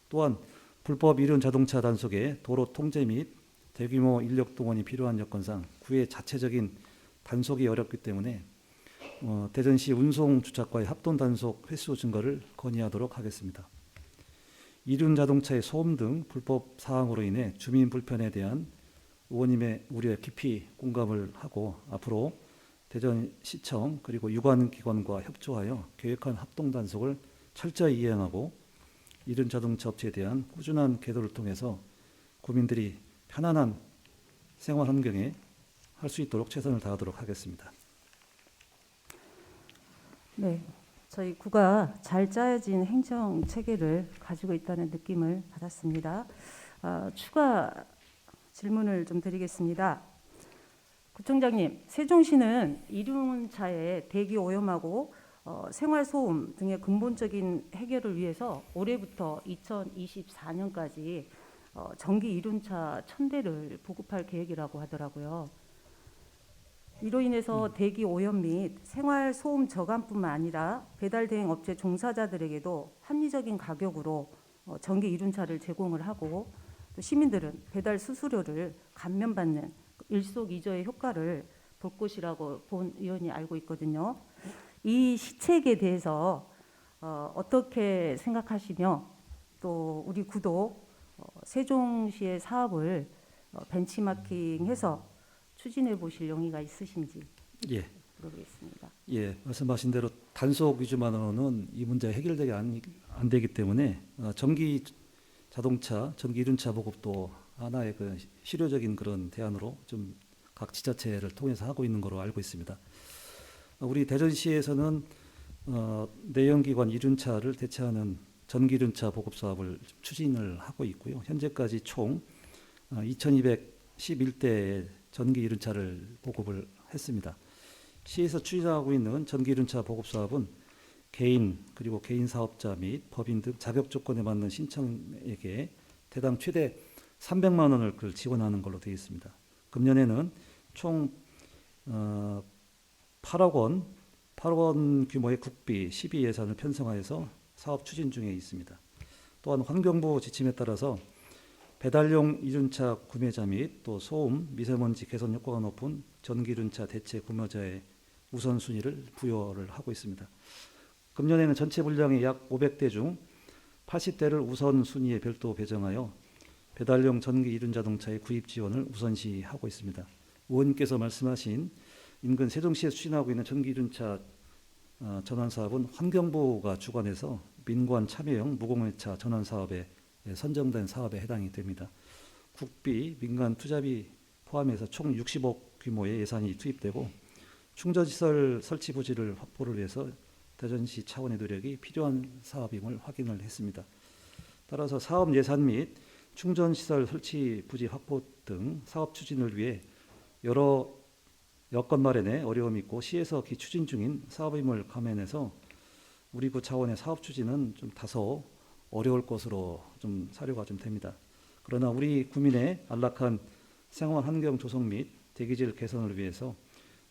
또한 불법 이륜자동차 단속에 도로 통제 및 대규모 인력 동원이 필요한 여건상 구의 자체적인 단속이 어렵기 때문에 대전시 운송주차과의 합동 단속 횟수 증가를 건의하도록 하겠습니다. 이륜 자동차의 소음 등 불법 사항으로 인해 주민 불편에 대한 의원님의 우려에 깊이 공감을 하고 앞으로 대전시청 그리고 유관기관과 협조하여 계획한 합동 단속을 철저히 이행하고 이륜 자동차 업체에 대한 꾸준한 계도를 통해서 국민들이 편안한 생활 환경에 할 수 있도록 최선을 다하도록 하겠습니다. 네, 저희 구가 잘 짜여진 행정 체계를 가지고 있다는 느낌을 받았습니다. 추가 질문을 좀 드리겠습니다. 구청장님, 세종시는 이륜차의 대기 오염하고 생활소음 등의 근본적인 해결을 위해서 올해부터 2024년까지 전기 이륜차 1000대를 보급할 계획이라고 하더라고요. 이로 인해서 대기 오염 및 생활 소음 저감뿐만 아니라 배달 대행 업체 종사자들에게도 합리적인 가격으로 전기 이륜차를 제공을 하고 또 시민들은 배달 수수료를 감면받는 일석이조의 효과를 볼 것이라고 본 의원이 알고 있거든요. 이 시책에 대해서 어떻게 생각하시며 또 우리 구도 세종시의 사업을 벤치마킹해서 추진해 보실 용의가 있으신지 물어보겠습니다. 예, 말씀하신 대로 단속 위주만으로는 이 문제 해결되기 안 되기 때문에 전기 자동차, 전기 이륜차 보급도 하나의 그 실효적인 그런 대안으로 좀 각 지자체를 통해서 하고 있는 거로 알고 있습니다. 우리 대전시에서는 내연기관 이륜차를 대체하는 전기 이륜차 보급 사업을 추진을 하고 있고요. 현재까지 총 2,211대의 전기 이륜차를 보급을 했습니다. 시에서 추진하고 있는 전기 이륜차 보급 사업은 개인 그리고 개인 사업자 및 법인 등 자격 조건에 맞는 신청에게 대당 최대 300만 원을 지원하는 걸로 되어 있습니다. 금년에는 총 8억 원 규모의 국비 12 예산을 편성하여서 사업 추진 중에 있습니다. 또한 환경부 지침에 따라서 배달용 이륜차 구매자 및 또 소음, 미세먼지 개선 효과가 높은 전기이륜차 대체 구매자의 우선순위를 부여를 하고 있습니다. 금년에는 전체 분량의 약 500대 중 80대를 우선순위에 별도 배정하여 배달용 전기 이륜 자동차의 구입 지원을 우선시하고 있습니다. 의원님께서 말씀하신 인근 세종시에서 추진하고 있는 전기 이륜차 전환 사업은 환경부가 주관해서 민관 참여형 무공해차 전환 사업에 선정된 사업에 해당이 됩니다. 국비, 민간 투자비 포함해서 총 60억 규모의 예산이 투입되고 충전시설 설치 부지를 확보를 위해서 대전시 차원의 노력이 필요한 사업임을 확인을 했습니다. 따라서 사업 예산 및 충전시설 설치 부지 확보 등 사업 추진을 위해 여러 여건 마련에 어려움이 있고 시에서 기추진 중인 사업임을 감안해서 우리 구 차원의 사업 추진은 좀 다소 어려울 것으로 좀 사료가 좀 됩니다. 그러나 우리 구민의 안락한 생활 환경 조성 및 대기질 개선을 위해서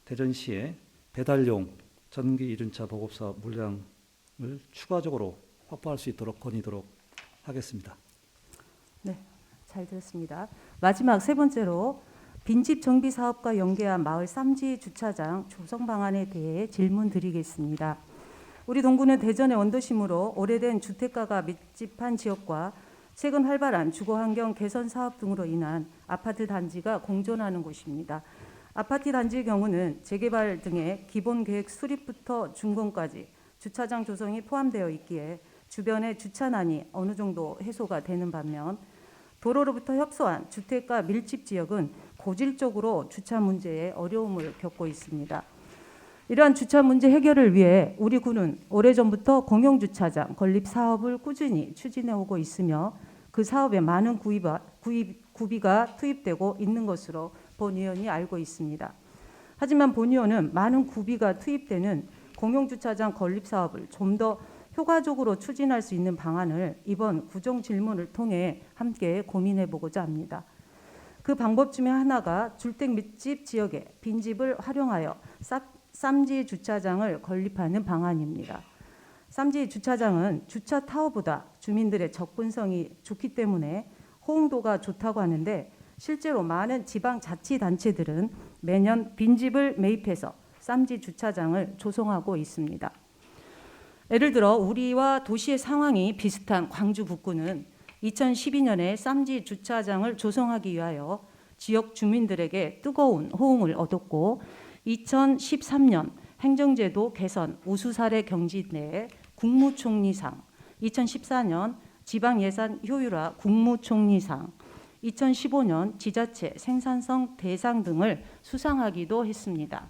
대전시에 배달용 전기 이륜차 보급 사업 물량을 추가적으로 확보할 수 있도록 건의도록 하겠습니다. 네, 잘 들었습니다. 마지막 세 번째로 빈집 정비 사업과 연계한 마을 쌈지 주차장 조성 방안에 대해 질문 드리겠습니다. 우리 동구는 대전의 원도심으로 오래된 주택가가密집한 지역과 최근 활발한 주거환경 개선 사업 등으로 인한 아파트 단지가 공존하는 곳입니다. 아파트 단지의 경우는 재개발 등의 기본 계획 수립부터 준공까지 주차장 조성이 포함되어 있기에 주변의 주차난이 어느 정도 해소가 되는 반면 도로로부터 협소한 주택가 밀집 지역은 고질적으로 주차 문제에 어려움을 겪고 있습니다. 이러한 주차 문제 해결을 위해 우리 구는 오래전부터 공용주차장 건립 사업을 꾸준히 추진해 오고 있으며 그 사업에 많은 구비가 투입되고 있는 것으로 본 의원이 알고 있습니다. 하지만 본 의원은 많은 구비가 투입되는 공용주차장 건립 사업을 좀 더 효과적으로 추진할 수 있는 방안을 이번 구정 질문을 통해 함께 고민해 보고자 합니다. 그 방법 중에 하나가 주택 밀집 지역에 빈집을 활용하여 쌈지 주차장을 건립하는 방안입니다. 쌈지 주차장은 주차 타워보다 주민들의 접근성이 좋기 때문에 호응도가 좋다고 하는데 실제로 많은 지방자치단체들은 매년 빈집을 매입해서 쌈지 주차장을 조성하고 있습니다. 예를 들어 우리와 도시의 상황이 비슷한 광주 북구는 2012년에 쌈지 주차장을 조성하기 위하여 지역 주민들에게 뜨거운 호응을 얻었고 2013년 행정제도 개선 우수 사례 경진 내 국무총리상, 2014년 지방예산 효율화 국무총리상, 2015년 지자체 생산성 대상 등을 수상하기도 했습니다.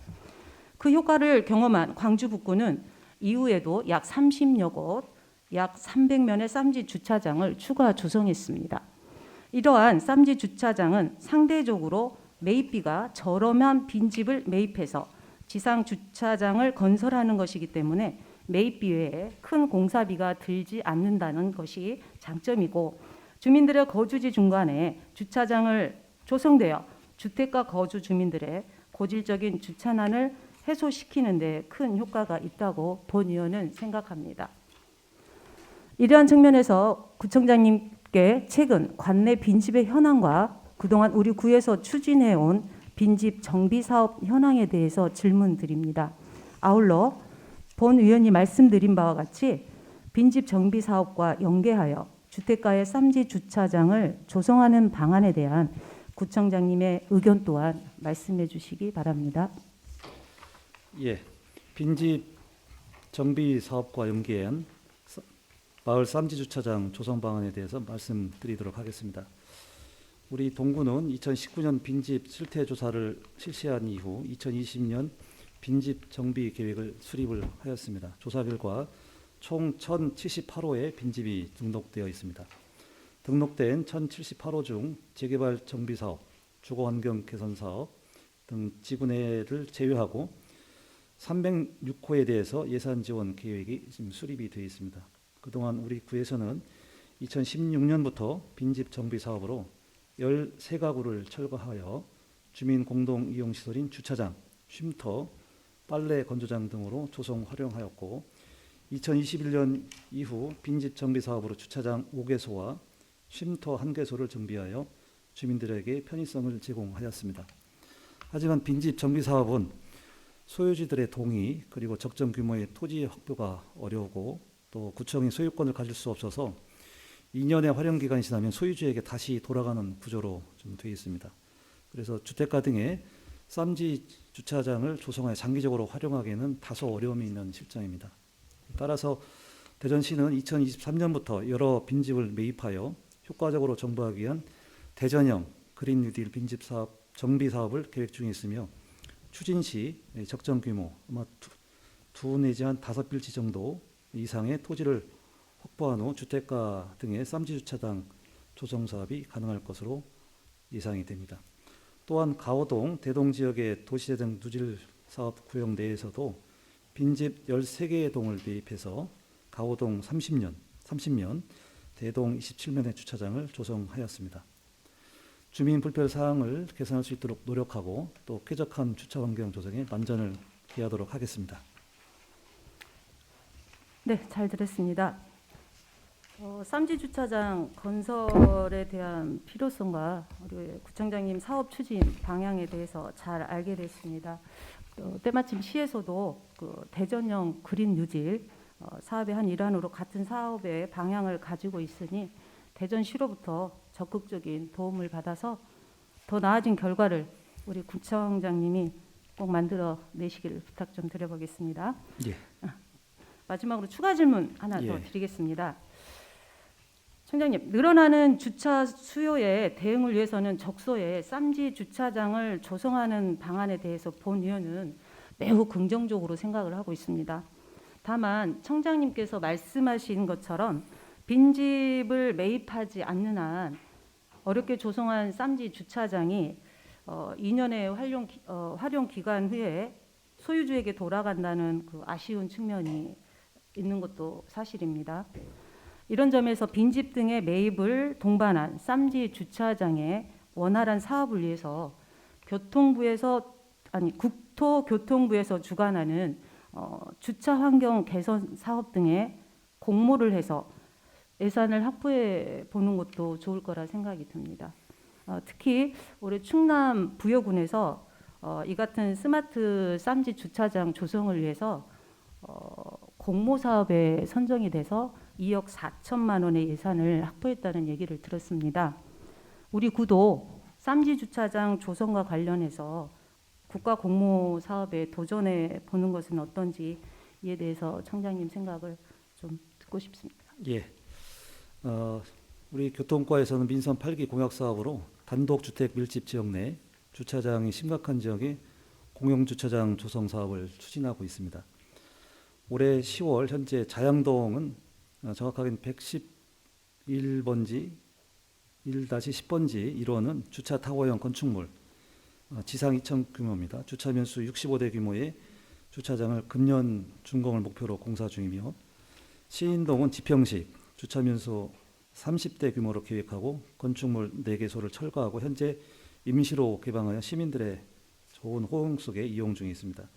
그 효과를 경험한 광주 북구는 이후에도 약 30여 곳, 약 300면의 쌈지 주차장을 추가 조성했습니다. 이러한 쌈지 주차장은 상대적으로 매입비가 저렴한 빈집을 매입해서 지상 주차장을 건설하는 것이기 때문에 매입비 외에 큰 공사비가 들지 않는다는 것이 장점이고 주민들의 거주지 중간에 주차장을 조성되어 주택가 거주 주민들의 고질적인 주차난을 해소시키는 데 큰 효과가 있다고 본 의원은 생각합니다. 이러한 측면에서 구청장님께 최근 관내 빈집의 현황과 그동안 우리 구에서 추진해온 빈집 정비 사업 현황에 대해서 질문드립니다. 아울러 본 의원이 말씀드린 바와 같이 빈집 정비 사업과 연계하여 주택가의 쌈지 주차장을 조성하는 방안에 대한 구청장님의 의견 또한 말씀해 주시기 바랍니다. 예, 빈집 정비 사업과 연계한 마을 쌈지 주차장 조성 방안에 대해서 말씀드리도록 하겠습니다. 우리 동구는 2019년 빈집 실태 조사를 실시한 이후 2020년 빈집 정비 계획을 수립을 하였습니다. 조사 결과 총 1,078호의 빈집이 등록되어 있습니다. 등록된 1,078호 중 재개발 정비 사업, 주거환경 개선 사업 등 지구내를 제외하고 306호에 대해서 예산 지원 계획이 지금 수립이 되어 있습니다. 그동안 우리 구에서는 2016년부터 빈집 정비 사업으로 13가구를 철거하여 주민 공동 이용 시설인 주차장, 쉼터, 빨래 건조장 등으로 조성 활용하였고 2021년 이후 빈집 정비 사업으로 주차장 5개소와 쉼터 1개소를 정비하여 주민들에게 편의성을 제공하였습니다. 하지만 빈집 정비 사업은 소유주들의 동의 그리고 적정 규모의 토지 확보가 어려우고 또 구청이 소유권을 가질 수 없어서 2년의 활용 기간이 지나면 소유주에게 다시 돌아가는 구조로 좀 되어 있습니다. 그래서 주택가 등의 쌈지 주차장을 조성하여 장기적으로 활용하기에는 다소 어려움이 있는 실정입니다. 따라서 대전시는 2023년부터 여러 빈집을 매입하여 효과적으로 정부하기 위한 대전형 그린 뉴딜 빈집 사업 정비 사업을 계획 중에 있으며 추진 시 적정 규모 아마 두 내지 한 5필지 정도 이상의 토지를 확보한 후 주택가 등의 쌈지 주차장 조성 사업이 가능할 것으로 예상이 됩니다. 또한 가오동, 대동 지역의 도시재생 누질 사업 구역 내에서도 빈집 13개의 동을 매입해서 가오동 30면, 대동 27면의 주차장을 조성하였습니다. 주민 불편 사항을 개선할 수 있도록 노력하고 또 쾌적한 주차 환경 조성에 만전을 기하도록 하겠습니다. 네, 잘 들었습니다. 쌈지 주차장 건설에 대한 필요성과 우리 구청장님 사업 추진 방향에 대해서 잘 알게 됐습니다. 때마침 시에서도 그 대전형 그린 뉴딜 사업의 한 일환으로 같은 사업의 방향을 가지고 있으니 대전시로부터 적극적인 도움을 받아서 더 나아진 결과를 우리 구청장님이 꼭 만들어 내시기를 부탁 좀 드려보겠습니다. 예. 마지막으로 추가 질문 하나 더 예. 드리겠습니다. 청장님, 늘어나는 주차 수요에 대응을 위해서는 적소에 쌈지 주차장을 조성하는 방안에 대해서 본위원은 매우 긍정적으로 생각을 하고 있습니다. 다만 청장님께서 말씀하신 것처럼 빈집을 매입하지 않는 한 어렵게 조성한 쌈지 주차장이 2년의 활용 기간 후에 소유주에게 돌아간다는 그 아쉬운 측면이 있는 것도 사실입니다. 이런 점에서 빈집 등의 매입을 동반한 쌈지 주차장의 원활한 사업을 위해서 국토교통부에서 주관하는 주차 환경 개선 사업 등에 공모를 해서 예산을 확보해 보는 것도 좋을 거라 생각이 듭니다. 특히 올해 충남 부여군에서 이 같은 스마트 쌈지 주차장 조성을 위해서 공모 사업에 선정이 돼서 2억 4천만 원의 예산을 확보했다는 얘기를 들었습니다. 우리 구도 쌈지 주차장 조성과 관련해서 국가 공모 사업에 도전해 보는 것은 어떤지 이에 대해서 청장님 생각을 좀 듣고 싶습니다. 예. 우리 교통과에서는 민선 8기 공약 사업으로 단독주택 밀집 지역 내 주차장이 심각한 지역에 공용주차장 조성 사업을 추진하고 있습니다. 올해 10월 현재 자양동은 정확하게는 111번지 1-10번지 1호는 주차 타워형 건축물 지상 2층 규모입니다. 주차 면수 65대 규모의 주차장을 금년 준공을 목표로 공사 중이며 시인동은 지평식 주차 면수 30대 규모로 계획하고 건축물 4개소를 철거하고 현재 임시로 개방하여 시민들의 좋은 호응 속에 이용 중에 있습니다.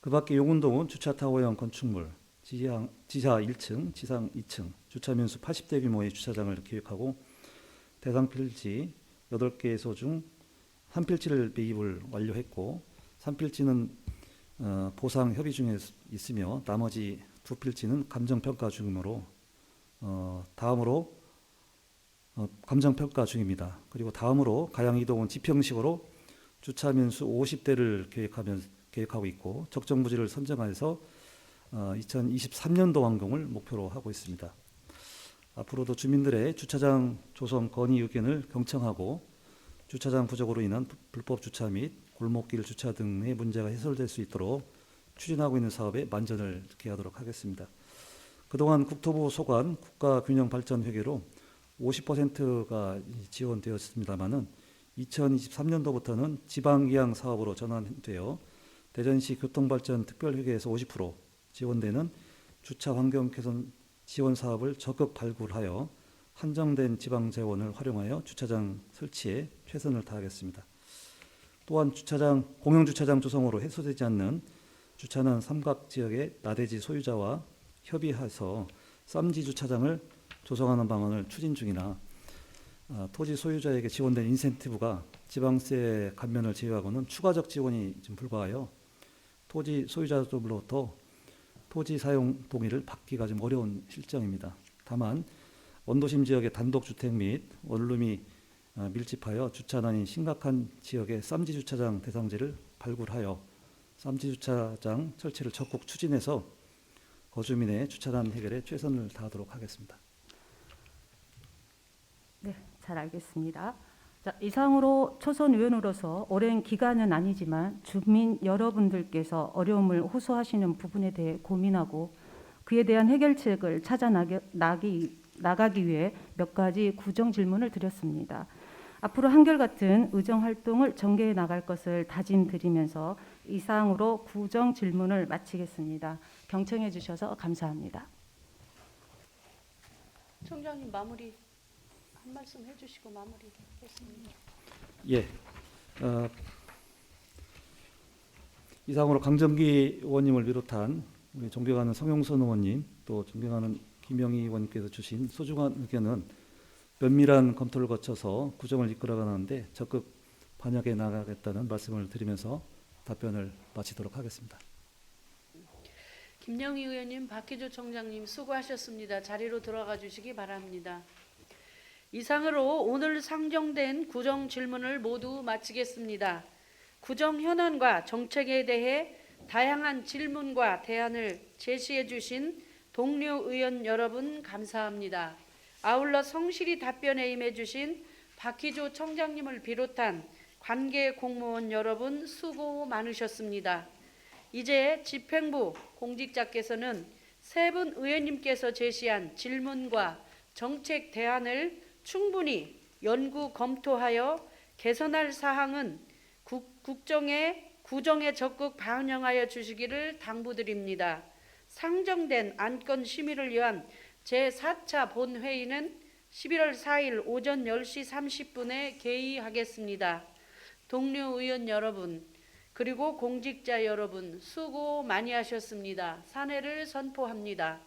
그 밖에 용운동은 주차 타워형 건축물 지하 1층, 지상 2층 주차 면수 80대 규모의 주차장을 계획하고 대상 필지 8개소 중 1필지를 매입을 완료했고 3필지는 보상 협의 중에 있으며 나머지 2필지는 감정평가 중이므로 다음으로 감정평가 중입니다. 그리고 다음으로 가양이동은 지평식으로 주차 면수 50대를 계획하고 있고 적정 부지를 선정해서 2023년도 완공을 목표로 하고 있습니다. 앞으로도 주민들의 주차장 조성 건의 의견을 경청하고 주차장 부족으로 인한 불법 주차 및 골목길 주차 등의 문제가 해소될 수 있도록 추진하고 있는 사업에 만전을 기하도록 하겠습니다. 그동안 국토부 소관 국가균형발전회계로 50%가 지원되었습니다마는 2023년도부터는 지방이양 사업으로 전환되어 대전시 교통발전 특별회계에서 50% 지원되는 주차 환경 개선 지원 사업을 적극 발굴하여 한정된 지방 재원을 활용하여 주차장 설치에 최선을 다하겠습니다. 또한 공영 주차장 조성으로 해소되지 않는 주차난 삼각 지역의 나대지 소유자와 협의해서 쌈지 주차장을 조성하는 방안을 추진 중이나 토지 소유자에게 지원된 인센티브가 지방세 감면을 제외하고는 추가적 지원이 좀 불가하여 토지 소유자들로부터 토지 사용 동의를 받기가 좀 어려운 실정입니다. 다만 원도심 지역의 단독주택 및 원룸이 밀집하여 주차난이 심각한 지역의 쌈지 주차장 대상지를 발굴하여 쌈지 주차장 설치를 적극 추진해서 거주민의 주차난 해결에 최선을 다하도록 하겠습니다. 네, 잘 알겠습니다. 자, 이상으로 초선 의원으로서 오랜 기간은 아니지만 주민 여러분들께서 어려움을 호소하시는 부분에 대해 고민하고 그에 대한 해결책을 찾아 나가기 위해 몇 가지 구정 질문을 드렸습니다. 앞으로 한결같은 의정 활동을 전개해 나갈 것을 다짐드리면서 이상으로 구정 질문을 마치겠습니다. 경청해 주셔서 감사합니다. 청장님 마무리 한 말씀 해주시고 마무리하겠습니다. 예, 이상으로 강정기 의원님을 비롯한 우리 존경하는 성용선 의원님 또 존경하는 김영희 의원님께서 주신 소중한 의견은 면밀한 검토를 거쳐서 구정을 이끌어가는데 적극 반영해 나가겠다는 말씀을 드리면서 답변을 마치도록 하겠습니다. 김영희 의원님, 박희조 청장님 수고하셨습니다. 자리로 들어가 주시기 바랍니다. 이상으로 오늘 상정된 구정 질문을 모두 마치겠습니다. 구정 현안과 정책에 대해 다양한 질문과 대안을 제시해 주신 동료 의원 여러분 감사합니다. 아울러 성실히 답변에 임해 주신 박희조 청장님을 비롯한 관계 공무원 여러분 수고 많으셨습니다. 이제 집행부 공직자께서는 세 분 의원님께서 제시한 질문과 정책 대안을 충분히 연구 검토하여 개선할 사항은 구정에 적극 반영하여 주시기를 당부드립니다. 상정된 안건 심의를 위한 제4차 본회의는 11월 4일 오전 10시 30분에 개의하겠습니다. 동료 의원 여러분 그리고 공직자 여러분 수고 많이 하셨습니다. 산회를 선포합니다.